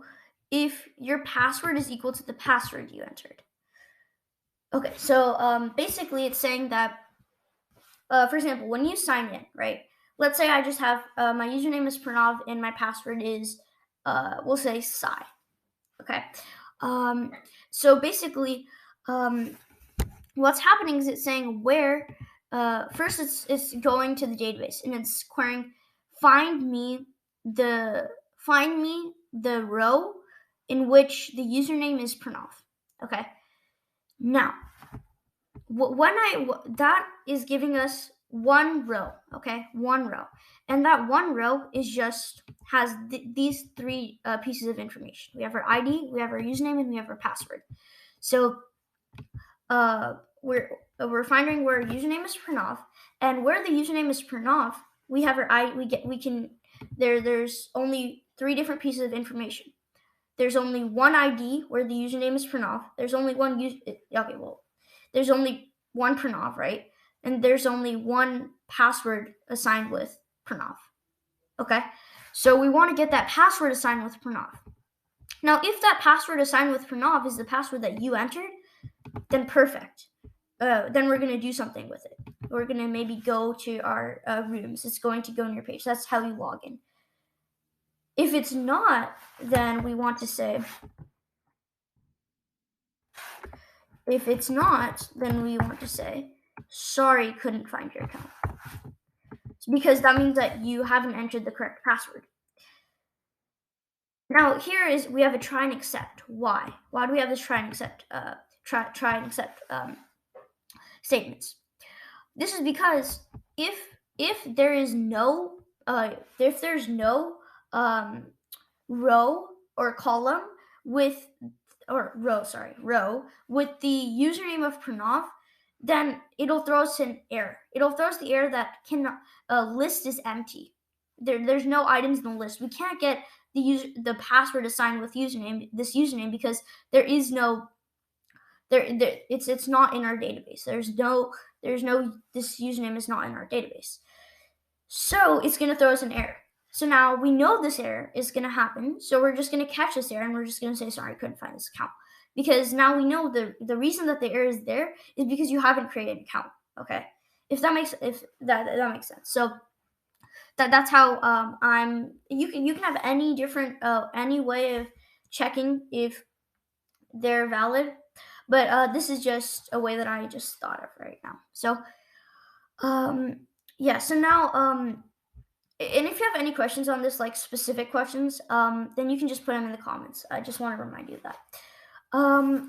if your password is equal to the password you entered. Okay, so basically it's saying that, for example, when you sign in, right? Let's say I just have my username is Pranav and my password is, we'll say Sai. Okay, so basically, what's happening is it's saying where. First, it's going to the database and it's querying, find me the row in which the username is Pranav. Okay. Now, that is giving us one row. Okay, one row, and that one row is just has these three pieces of information. We have our ID, we have our username, and we have our password. So, we're finding where username is Pranav, and where the username is Pranav, we have our ID. There's only three different pieces of information. There's only one ID where the username is Pranav. There's only one there's only one Pranav, right? And there's only one password assigned with Pranav. Okay, so we want to get that password assigned with Pranav. Now, if that password assigned with Pranav is the password that you entered, then perfect. Then we're going to do something with it. We're going to maybe go to our rooms. It's going to go on your page. That's how you log in. If it's not, then we want to say, sorry, couldn't find your account. Because that means that you haven't entered the correct password. Now, we have a try and accept. Why? Why do we have this try and accept statements? This is because if there's no row or column with row with the username of Pranav, then it'll throw us an error. It'll throw us the error that list is empty. There's no items in the list. We can't get the password assigned with this username because there is no it's not in our database. There's no this username is not in our database. So it's going to throw us an error. So now we know this error is going to happen. So we're just going to catch this error and we're just going to say, sorry, I couldn't find this account. Because now we know the reason that the error is there is because you haven't created an account. Okay. If that makes sense. So that's how you can have any different any way of checking if they're valid, but this is just a way that I just thought of right now. So yeah, so now and if you have any questions on this, like specific questions, then you can just put them in the comments. I just want to remind you of that,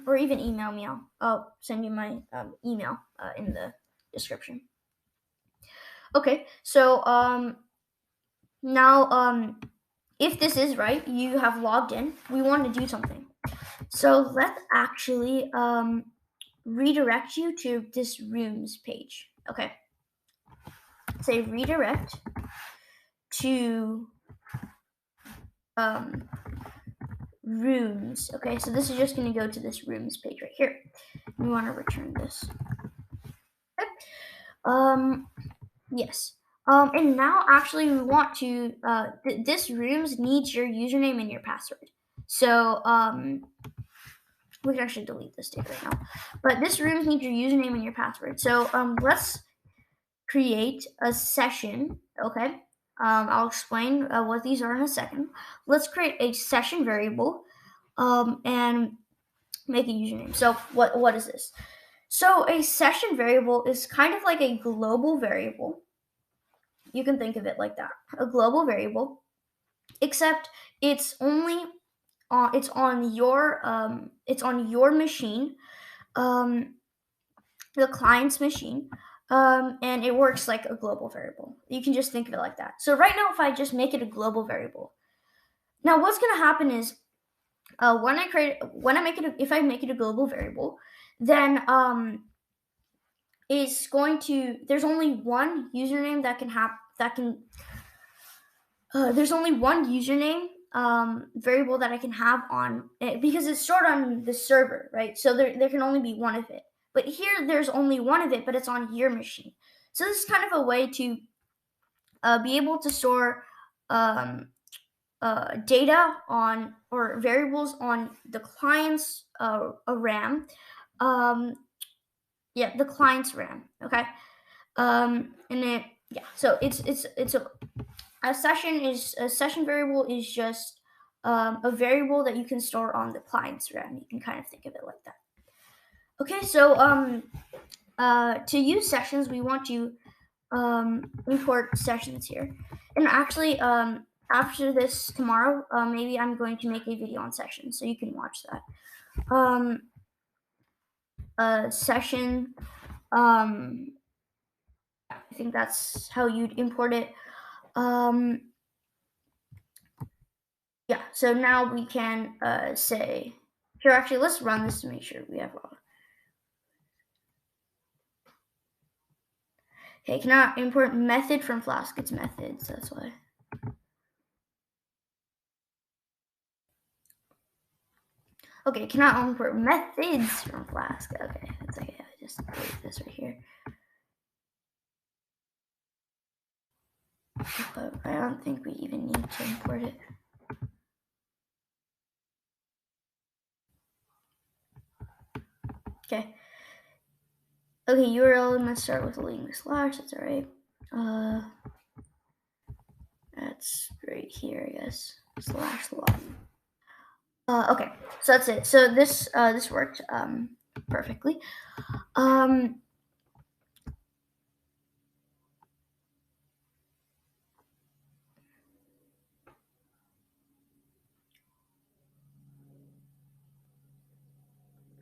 or even email me. I'll send you my email in the description. Okay, so now if this is right, you have logged in. We want to do something. So let's actually redirect you to this rooms page. Okay. Say redirect to rooms. Okay, so this is just going to go to this rooms page right here. We want to return this. Okay. Yes. And now actually we want to this rooms needs your username and your password. So we can actually delete this data right now. But this rooms needs your username and your password. So let's create a session. Okay. I'll explain what these are in a second. Let's create a session variable and make a username. So what is this? So a session variable is kind of like a global variable. You can think of it like that, a global variable, except it's only it's on your machine, the client's machine, and it works like a global variable. You can just think of it like that. So right now, if I just make it a global variable, now what's going to happen is if I make it a global variable, then it's going to, there's only one username there's only one username variable that I can have on it, because it's stored on the server, right? So there can only be one of it. But here there's only one of it, but it's on your machine. So this is kind of a way to be able to store data on, or variables on, the client's RAM. The client's RAM. Okay. And it, so a session variable is just a variable that you can store on the client's RAM. You can kind of think of it like that. Okay, so to use sessions, we want to import sessions here. And actually, after this tomorrow, maybe I'm going to make a video on sessions, so you can watch that. Session, I think that's how you'd import it. So now we can say, here, actually, let's run this to make sure we have all. Okay, cannot import method from Flask. It's methods, that's why. Okay, cannot import methods from Flask. Okay, that's okay. I just delete this right here. But I don't think we even need to import it. Okay. Okay, URL must start with a link with slash. That's alright. That's right here, I guess. Slash login. Okay, so that's it. So this worked perfectly.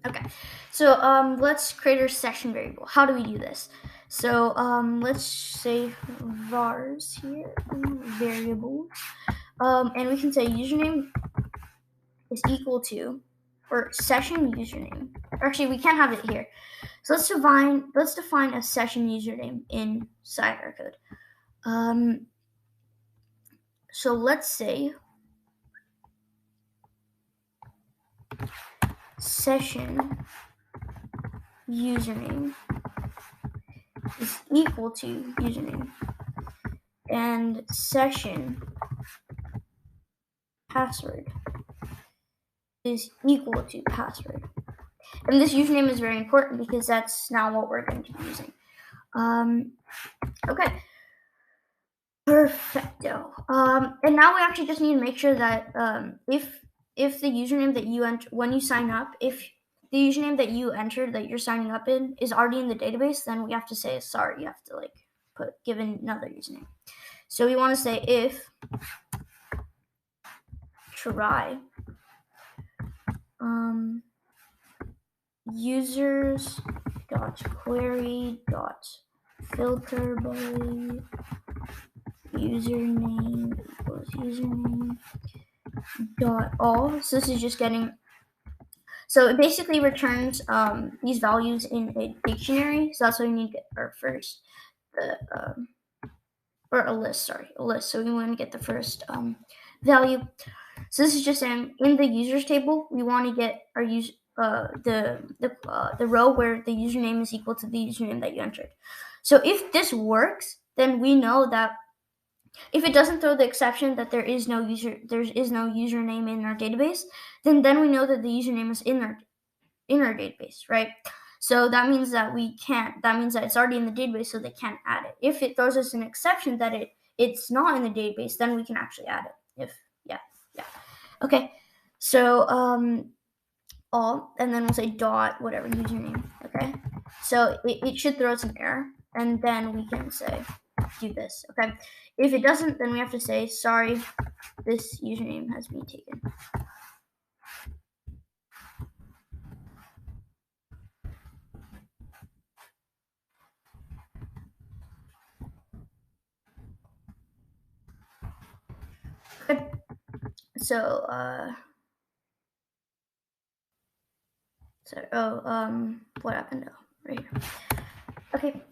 Okay, so let's create our session variable. How do we do this? So let's say vars here, variables, and we can say username is equal to, or session username. Actually, we can't have it here. So let's define a session username inside our code. So let's say session username is equal to username, and session password is equal to password. And this username is very important because that's now what we're going to be using. Okay. Perfecto. And now we actually just need to make sure that if the username that you enter when you sign up, if the username that you entered that you're signing up in is already in the database, then we have to say sorry. You have to give another username. So we want to say if try users dot query dot filter by username equals username dot all. So this is just getting, so it basically returns these values in a dictionary. So that's what we need to get our first, or a list. So we want to get the first value. So this is just saying in the users table, we want to get our the row where the username is equal to the username that you entered. So if this works, then we know that if it doesn't throw the exception that there is no username in our database, then we know that the username is in our database, right? So that means that that means that it's already in the database, so they can't add it. If it throws us an exception that it's not in the database, then we can actually add it. Okay. So all, and then we'll say dot whatever username. Okay. So it should throw us an error, and then we can say do this. Okay. If it doesn't, then we have to say sorry, this username has been taken. Okay. So what happened? Oh, right here. Okay.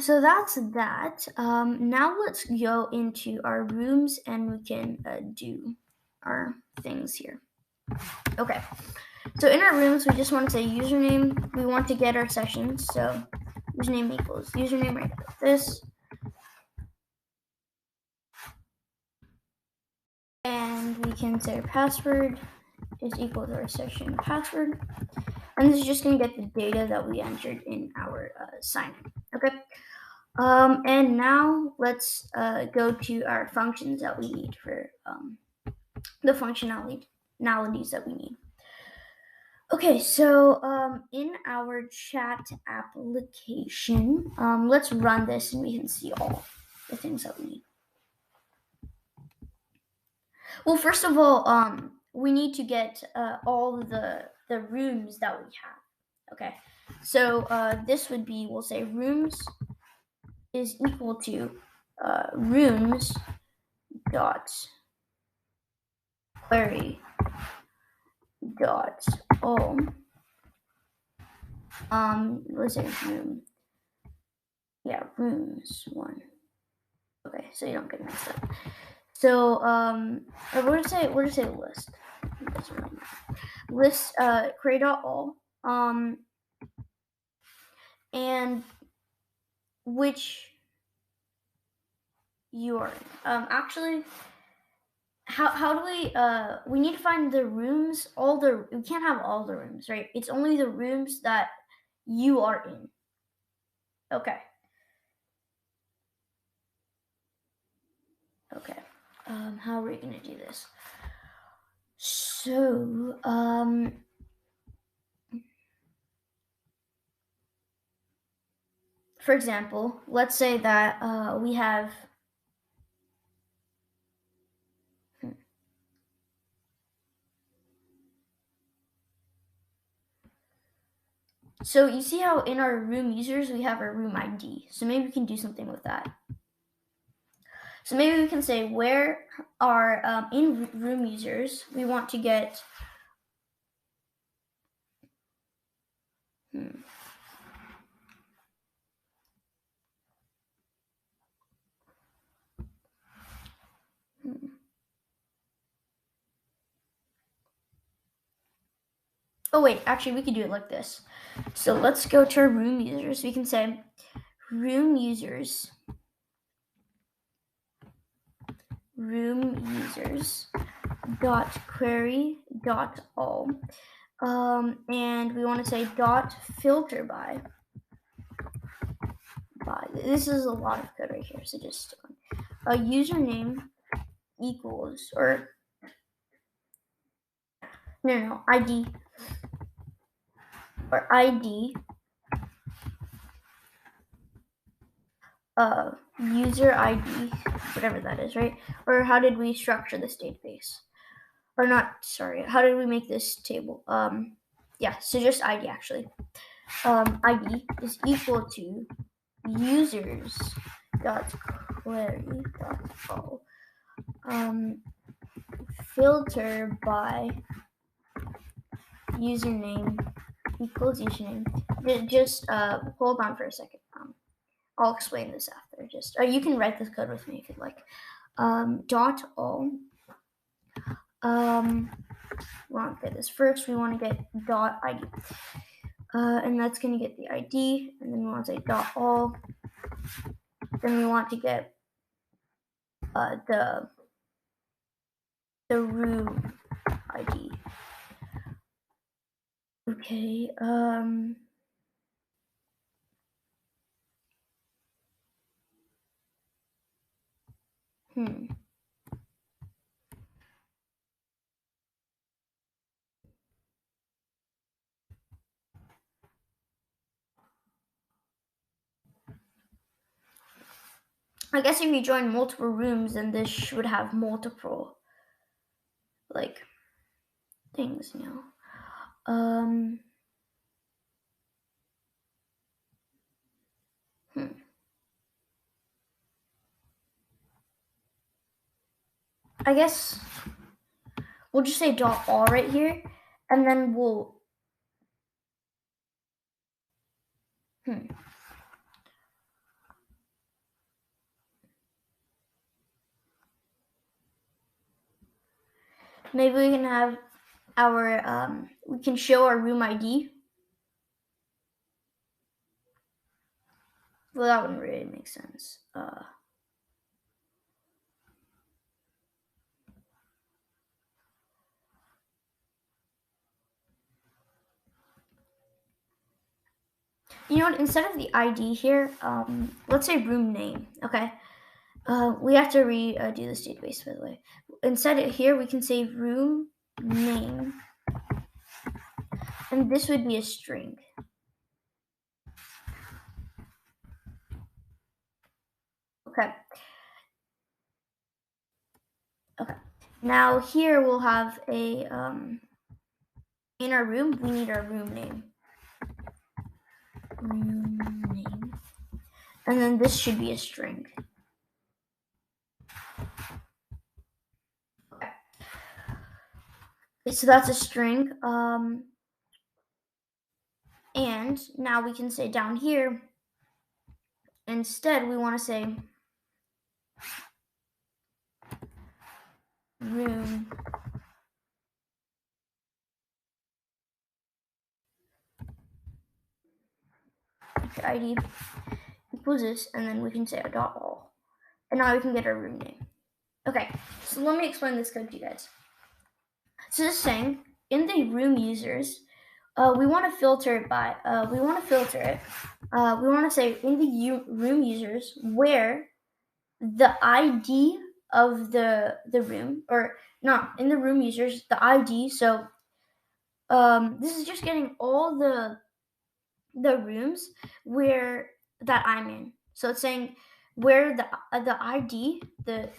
So that's that. Now let's go into our rooms and we can do our things here. Okay. So in our rooms, we just want to say username. We want to get our sessions. So username equals username right like this. And we can say our password is equal to our session password. And this is just going to get the data that we entered in our sign-in. Okay. And now let's go to our functions that we need for the functionalities that we need. Okay, so in our chat application, let's run this and we can see all the things that we need. Well, first of all, we need to get all the rooms that we have. Okay, so this would be, we'll say rooms is equal to rooms dot query dot all let's say room, yeah, rooms one. Okay, so you don't get mixed up. So we're gonna say list. List query dot all and which you are in. Actually, how do we need to find the rooms, we can't have all the rooms, right? It's only the rooms that you are in. Okay. Okay. How are we gonna do this? So for example, let's say that we have so you see how in our room users we have our room ID. So maybe we can do something with that. So maybe we can say where are in room users we want to get Oh wait, actually we could do it like this. So let's go to our room users. We can say room users dot query dot all and we want to say dot filter by this is a lot of code right here, so just a username equals or no ID or ID user ID, whatever that is, right? Or how did we structure this database? Or not, sorry, how did we make this table? Yeah, so just ID actually. ID is equal to users dot query dot all filter by username equals username. Just hold on for a second. I'll explain this after. Just you can write this code with me if you'd like. Dot all. We want to get this first. We want to get dot ID, and that's going to get the ID. And then we want to say dot all. Then we want to get the room ID. Okay. I guess if you join multiple rooms, then this should have multiple like things, you know. I guess we'll just say .all right here, and then we'll maybe we can have our we can show our room ID. Well, that wouldn't really make sense. You know what? Instead of the ID here, let's say room name. Okay. We have to redo this database, by the way. Instead of here, we can say room name, and this would be a string. Okay. Okay. Now here we'll have a in our room we need our room name. Room name, and then this should be a string. Okay. So that's a string. And now we can say down here, instead we want to say room ID equals this, and then we can say a .all, and now we can get our room name. Okay, so let me explain this code to you guys. So this is saying in the room users, we want to filter it by we want to say in the room users where the ID of the room, or not in the room users, the ID. So this is just getting all the rooms where that I'm in. So it's saying where the ID, the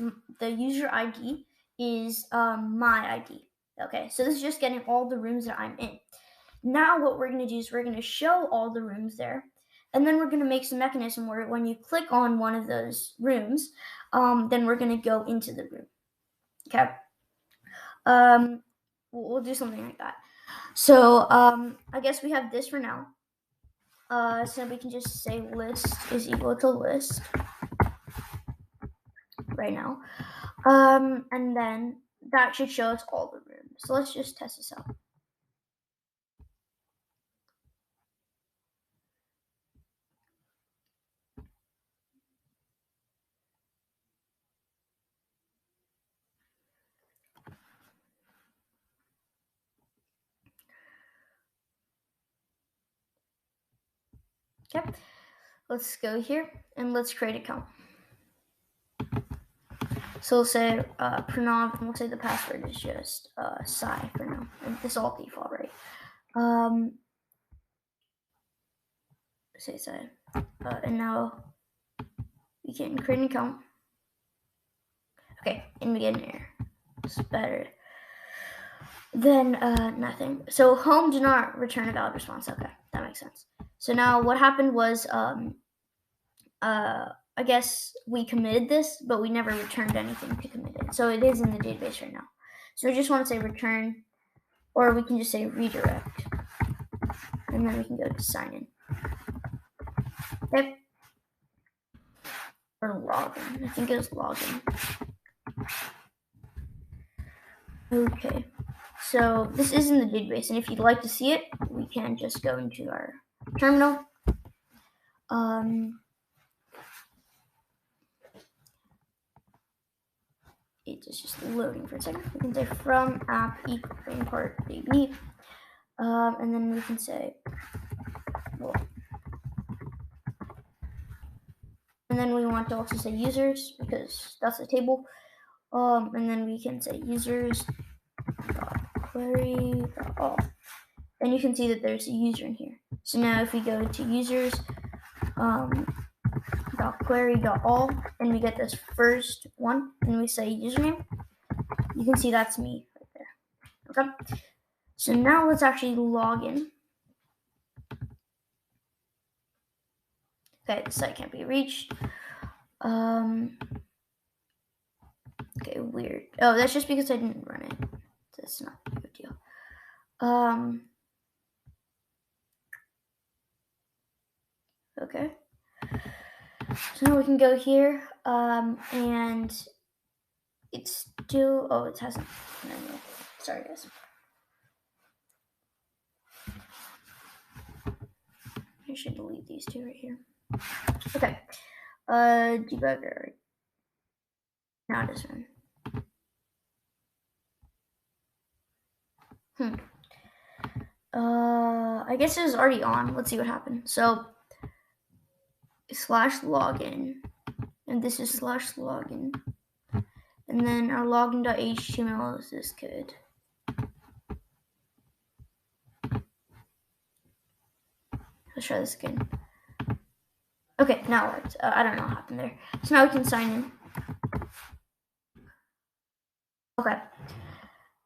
user ID is my ID. Okay, so this is just getting all the rooms that I'm in. Now what we're going to do is we're going to show all the rooms there, and then we're going to make some mechanism where when you click on one of those rooms, then we're going to go into the room. Okay. We'll do something like that. So I guess we have this for now. So we can just say list is equal to list right now. And then that should show us all the rooms. So let's just test this out. Okay, let's go here and let's create an account. So we'll say pranav, and we'll say the password is just Sai for now, and this all default, right? Say Sai, and now we can create an account. Okay, and we get an error. It's better than nothing. So home did not return a valid response. Okay, that makes sense. So now what happened was I guess we committed this, but we never returned anything to commit it. So it is in the database right now. So we just want to say return, or we can just say redirect, and then we can go to sign in. Okay. Or login. I think it was login. Okay. So this is in the database, and if you'd like to see it, we can just go into our terminal. It's just loading for a second. We can say from app equal import baby, and then we can say, well, and then we want to also say users because that's a table, and then we can say users query all, and you can see that there's a user in here. So now if we go to users query.all, and we get this first one, and we say username. You can see that's me right there. Okay. So now let's actually log in. Okay, the site can't be reached. Okay, weird. Oh, that's just because I didn't run it. That's not a big deal. Okay. So now we can go here, and it's still, oh, it hasn't. No. Sorry, guys. I should delete these two right here. Okay. Debugger. Now this one. I guess it was already on. Let's see what happened. So /login, and this is /login, and then our login.html is this code. Let's try this again. Okay, now it worked. I don't know what happened there. So now we can sign in. Okay.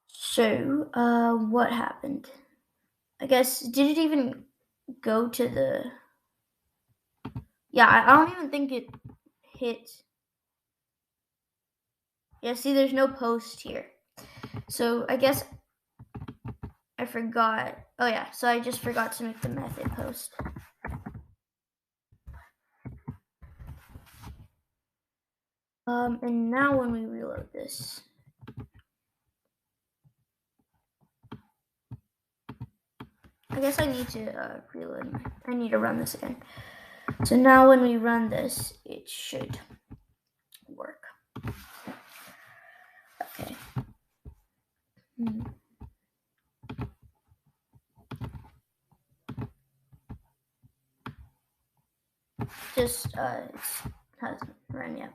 So, what happened? I guess, did it even go to the... Yeah, I don't even think it hit... Yeah, see, there's no post here. So, I guess I forgot... Oh, yeah, so I just forgot to make the method post. And now when we reload this... I guess I need to reload. I need to run this again. So now when we run this, it should work. Okay. Just it hasn't run yet.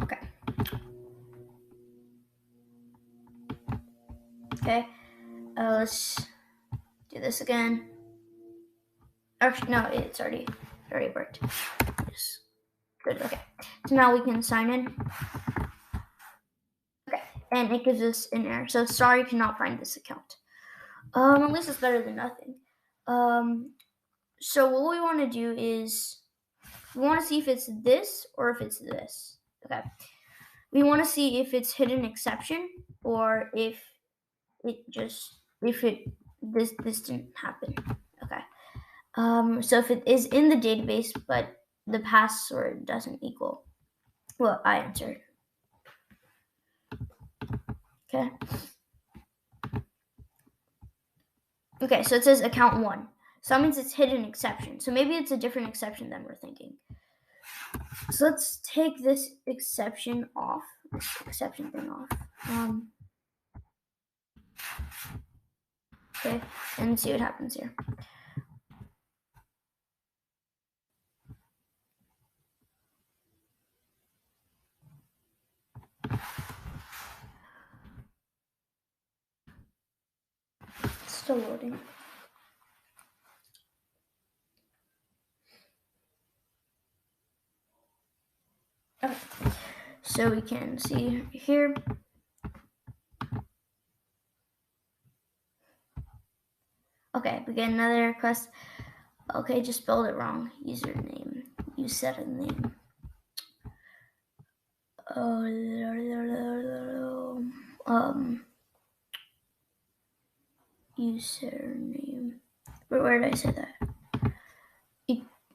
Okay. Okay. Let's do this again. Actually, no, it's already worked. Yes. Good. Okay. So now we can sign in. Okay, and it gives us an error. So sorry, cannot find this account. At least it's better than nothing. So what we want to do is we want to see if it's this or if it's this. Okay. We want to see if it's hidden exception or if this didn't happen. Okay. So if it is in the database but the password doesn't equal what I entered. Okay. Okay, so it says account 1. So that means it's hidden exception. So maybe it's a different exception than we're thinking. So let's take this exception off. This exception thing off. Okay, and see what happens here. It's still loading. Okay, so we can see here. Okay, we get another request. Okay, just spelled it wrong. Username. You set a name. Username. Where did I say that?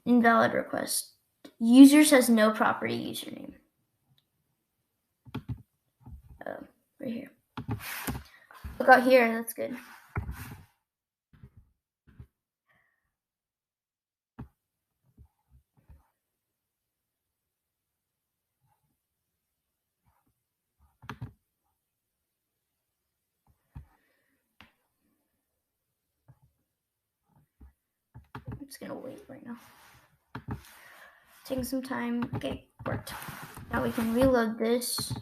Invalid request. User says no property username. Right here. Look out here, that's good. I'm just gonna wait right now. Taking some time. Okay, worked. Now we can reload this.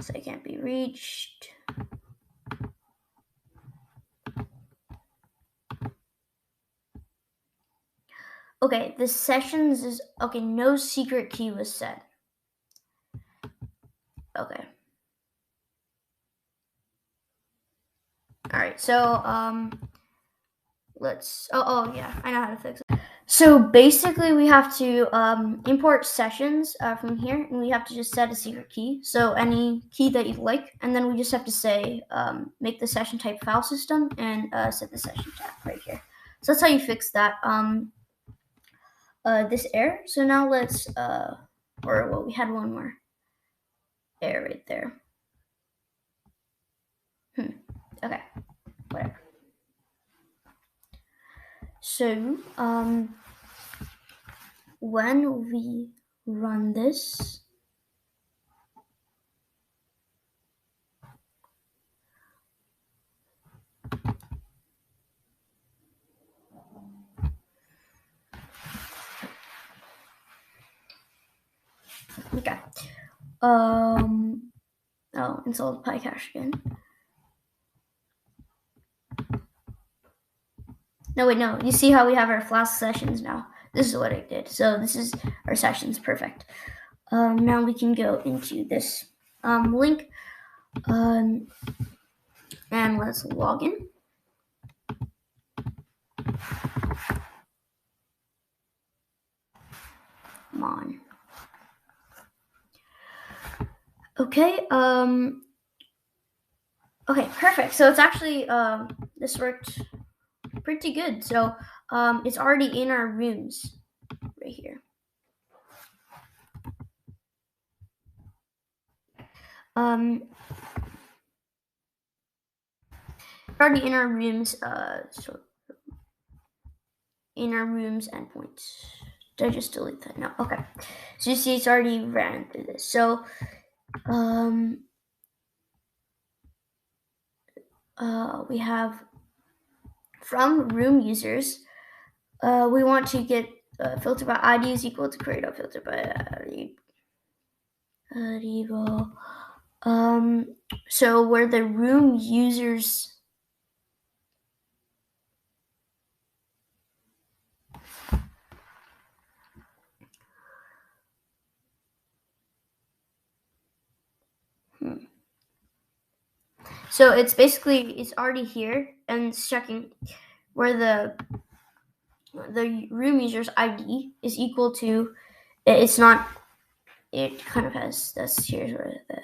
Site can't be reached. Okay, the sessions is okay. No secret key was set. Okay. All right. So let's. Oh yeah, I know how to fix it. So basically, we have to import sessions from here, and we have to just set a secret key. So any key that you like, and then we just have to say make the session type file system and set the session type right here. So that's how you fix that. This error. So now let's we had one more error right there. Okay, whatever. So when we run this, okay. Install the PyCache again. No, wait, no. You see how we have our Flask sessions now? This is what I did. So this is our sessions. Perfect. Now we can go into this link. And let's log in. Come on. Okay. Okay, perfect. So it's actually this worked pretty good. So it's already in our rooms right here. Already in our rooms. So in our rooms endpoints. Did I just delete that? No. Okay. So you see, it's already ran through this. So we have from room users. We want to get filter by ID is equal to create a filter by ID. So where the room users So it's basically, it's already here and it's checking where the room user's ID is equal to, it's not, it kind of has, that's here's where the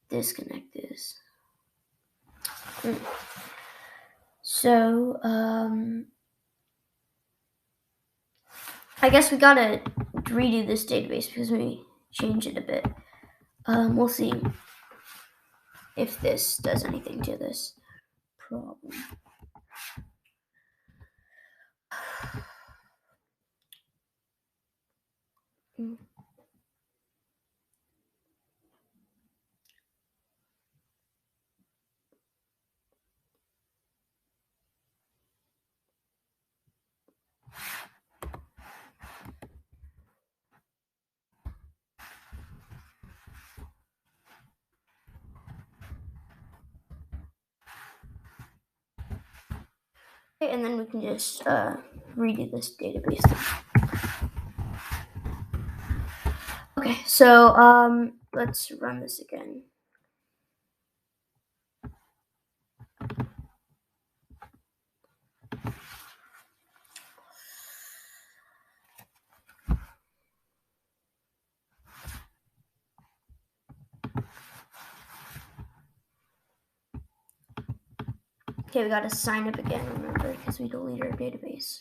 disconnect is. So I guess we gotta redo this database because we changed it a bit. We'll see if this does anything to this problem. And then we can just redo this database thing. Okay, so let's run this again. Okay, we gotta sign up again, remember, because we deleted our database.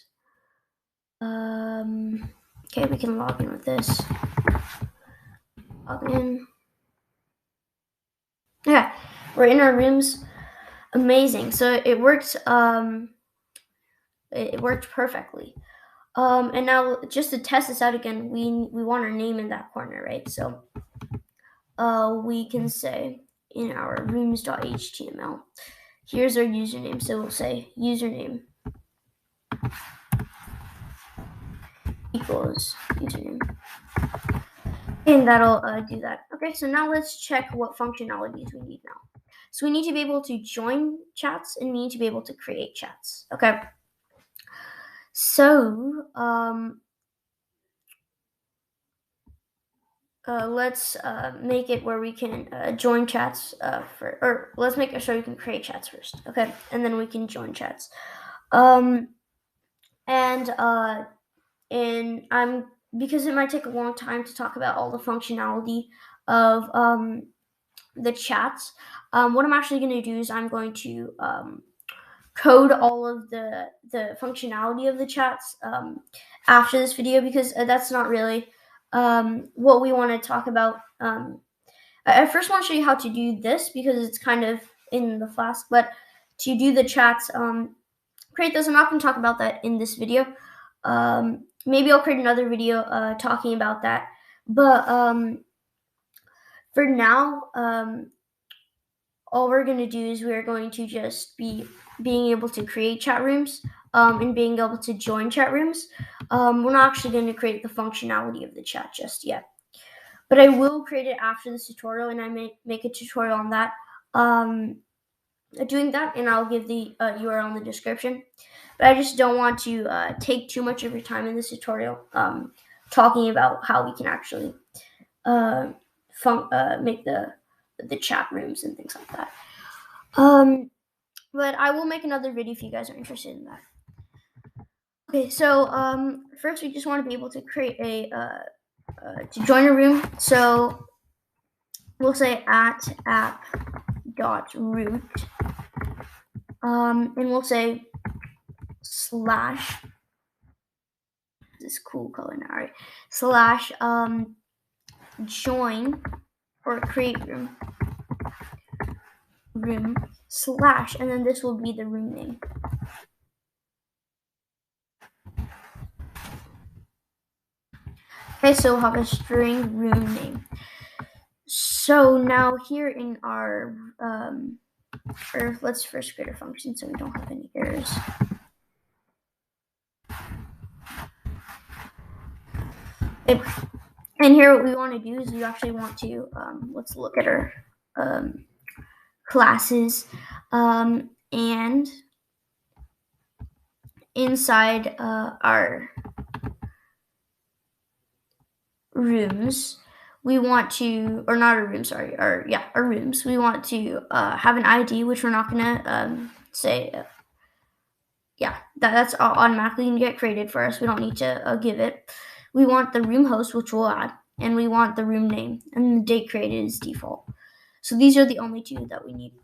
Okay, we can log in with this. Log in. Yeah, we're in our rooms. Amazing. So it worked. It worked perfectly. And now just to test this out again, we want our name in that corner, right? So we can say in our rooms.html, here's our username. So we'll say username equals username. And that'll do that. Okay, so now let's check what functionalities we need now. So we need to be able to join chats and we need to be able to create chats. Okay. So let's make it where we can join chats or let's make it so we can create chats first. Okay, and then we can join chats. And I'm because it might take a long time to talk about all the functionality of the chats. What I'm actually going to do is I'm going to code all of the functionality of the chats after this video because that's not really what we want to talk about. I first want to show you how to do this because it's kind of in the Flask, but to do the chats, create those. I'm not going to talk about that in this video. Maybe I'll create another video talking about that. But for now, all we're going to do is we're going to just be being able to create chat rooms and being able to join chat rooms. We're not actually going to create the functionality of the chat just yet. But I will create it after this tutorial, and I may make a tutorial on that. Doing that, and I'll give the URL in the description. But I just don't want to take too much of your time in this tutorial talking about how we can actually make the chat rooms and things like that. But I will make another video if you guys are interested in that. Okay, so first we just want to be able to create to join a room. So we'll say @app.root, and we'll say / this cool color now, right? / join or create room / and then this will be the room name. Okay, so we'll have a string room name. So now here in our let's first create a function so we don't have any errors. And here what we want to do is we actually want to let's look at our classes and inside our rooms we want to, or not our rooms, sorry, our rooms, we want to have an ID, which we're not gonna say that's automatically gonna get created for us. We don't need to give it. We want the room host, which we'll add, and we want the room name, and the date created is default. So these are the only two that we need.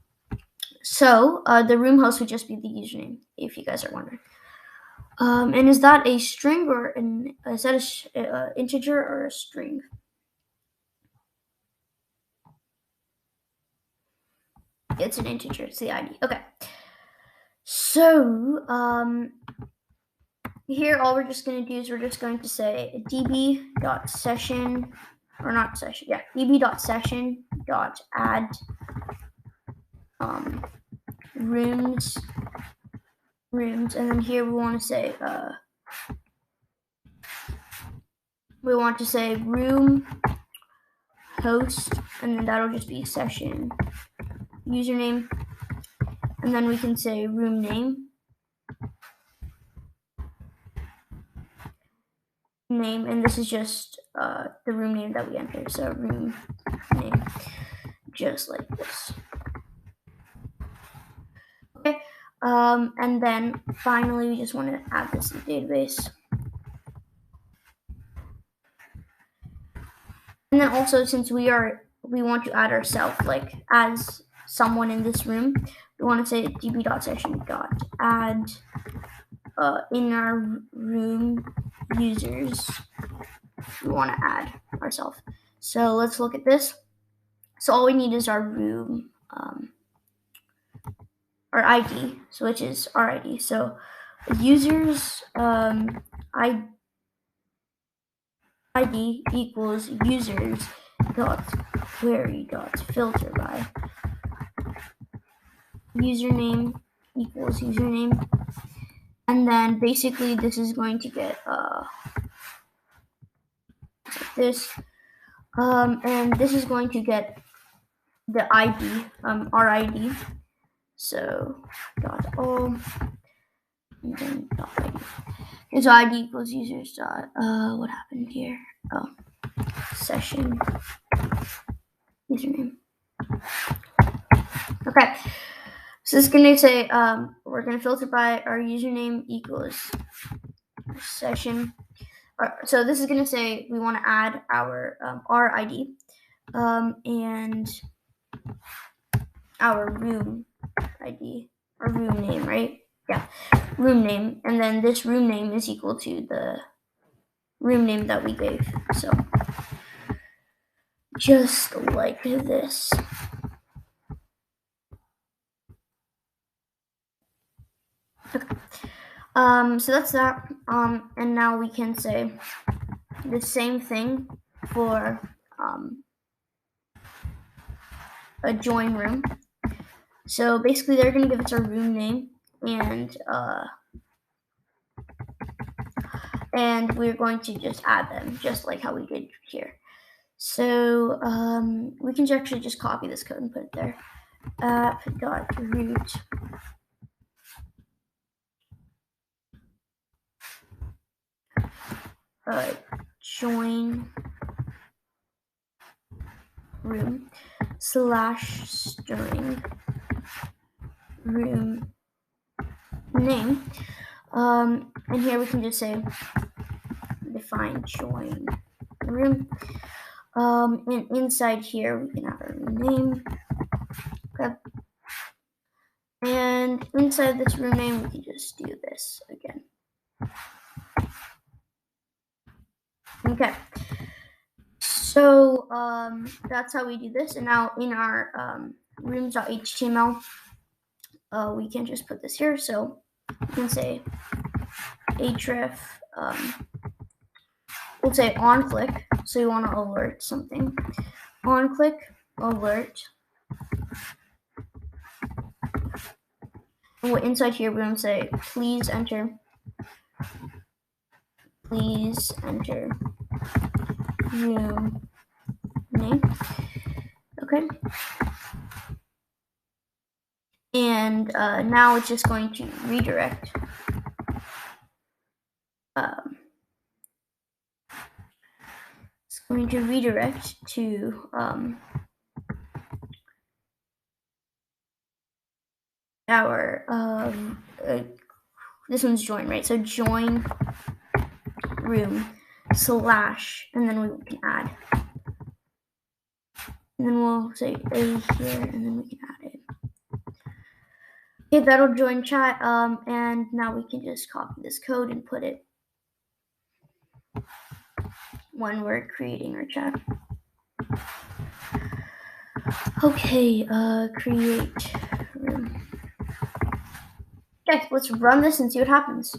So the room host would just be the username, if you guys are wondering. And is that a string or is that an integer or a string? It's an integer. It's the ID. Okay. So here all we're just going to do is we're just going to say db.session or not session. Yeah, db.session.add rooms, and then here we want to say room host, and then that'll just be session username, and then we can say room name, and this is just the room name that we entered. So room name, just like this. Okay, and then finally we just want to add this to the database. And then also, since we want to add ourselves, like as someone in this room, we want to say db.session.add in our room users. We want to add ourselves. So let's look at this. So all we need is our room, our ID, so which is our ID. So users ID equals users dot query dot filter by username equals username, and then basically this is going to get like this. And this is going to get the ID, our ID. So dot all, and then dot ID. And so ID equals users dot, what happened here? Oh, session username. Okay, so it's gonna say, we're gonna filter by our username equals session. So this is gonna say we want to add our ID, and our room ID or room name, right? Yeah, room name, and then this room name is equal to the room name that we gave. So just like this. Okay. So that's that. And now we can say the same thing for a join room. So basically, they're gonna give us our room name, and we're going to just add them, just like how we did here. So we can actually just copy this code and put it there. App.root join room /string room name. And here we can just say define join room. And inside here we can have our room name. Okay. And inside this room name we can just do this again. Okay. So that's how we do this. And now in our rooms.html, we can just put this here. So we can say href, we'll say on click. So you want to alert something. On click alert. And inside here we're going to say please enter room name. Okay. And now it's just going to redirect. It's going to redirect to our this one's join, right? So join room / and then we can add. And then we'll say a here, and then we can add it. Okay, that'll join chat. And now we can just copy this code and put it when we're creating our chat. Okay, create room. Okay, let's run this and see what happens.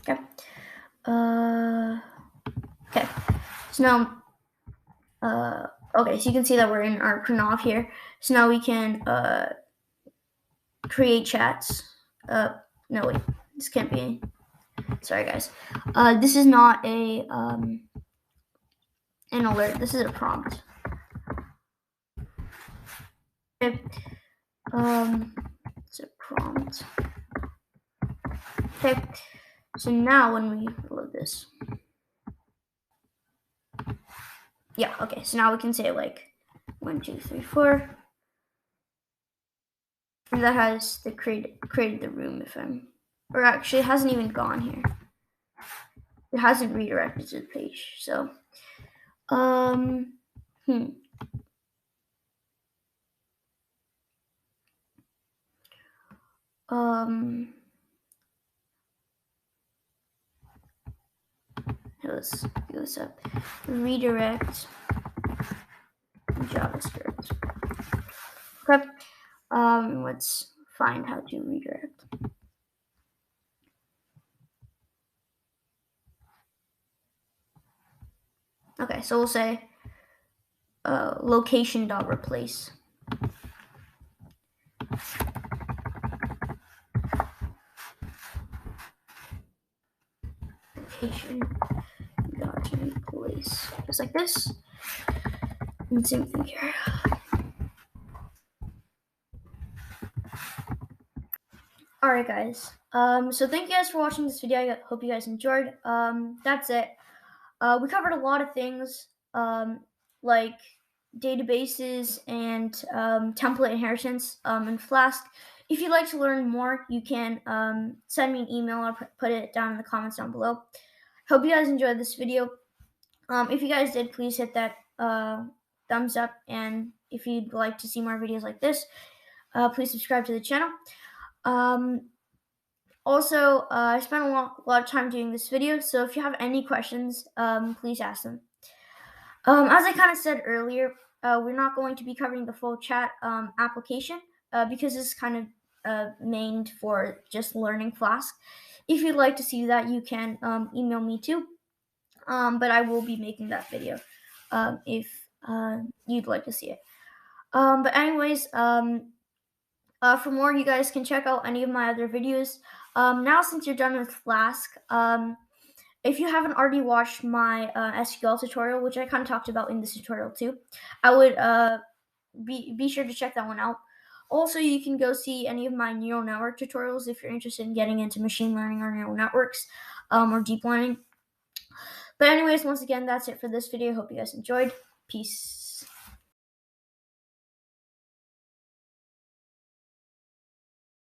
Okay. Okay. So now, okay, so you can see that we're in our Kernov here. So now we can create chats. No, wait, this can't be. Sorry, guys. This is not a an alert. This is a prompt. Okay. It's a prompt. Okay. So now when we load this, yeah. Okay. So now we can say like 1, 2, 3, 4. And that has the created the room or actually it hasn't even gone here. It hasn't redirected to the page. So, let's do this up. Redirect JavaScript. Okay. Let's find how to redirect. Okay, so we'll say location.replace. this. And same thing here. Alright guys, so thank you guys for watching this video. I hope you guys enjoyed. That's it. We covered a lot of things, like databases and template inheritance in Flask. If you'd like to learn more, you can send me an email or put it down in the comments down below. Hope you guys enjoyed this video. If you guys did, please hit that thumbs up, and if you'd like to see more videos like this, please subscribe to the channel. Also, I spent a lot of time doing this video, so if you have any questions, please ask them. As I kind of said earlier, we're not going to be covering the full chat application because it's kind of mained for just learning Flask. If you'd like to see that, you can email me too, but I will be making that video if you'd like to see it. But anyways, for more, you guys can check out any of my other videos. Now, since you're done with Flask, if you haven't already watched my SQL tutorial, which I kind of talked about in this tutorial too, I would be sure to check that one out. Also, you can go see any of my neural network tutorials if you're interested in getting into machine learning or neural networks or deep learning. But anyways, once again, that's it for this video. Hope you guys enjoyed. Peace.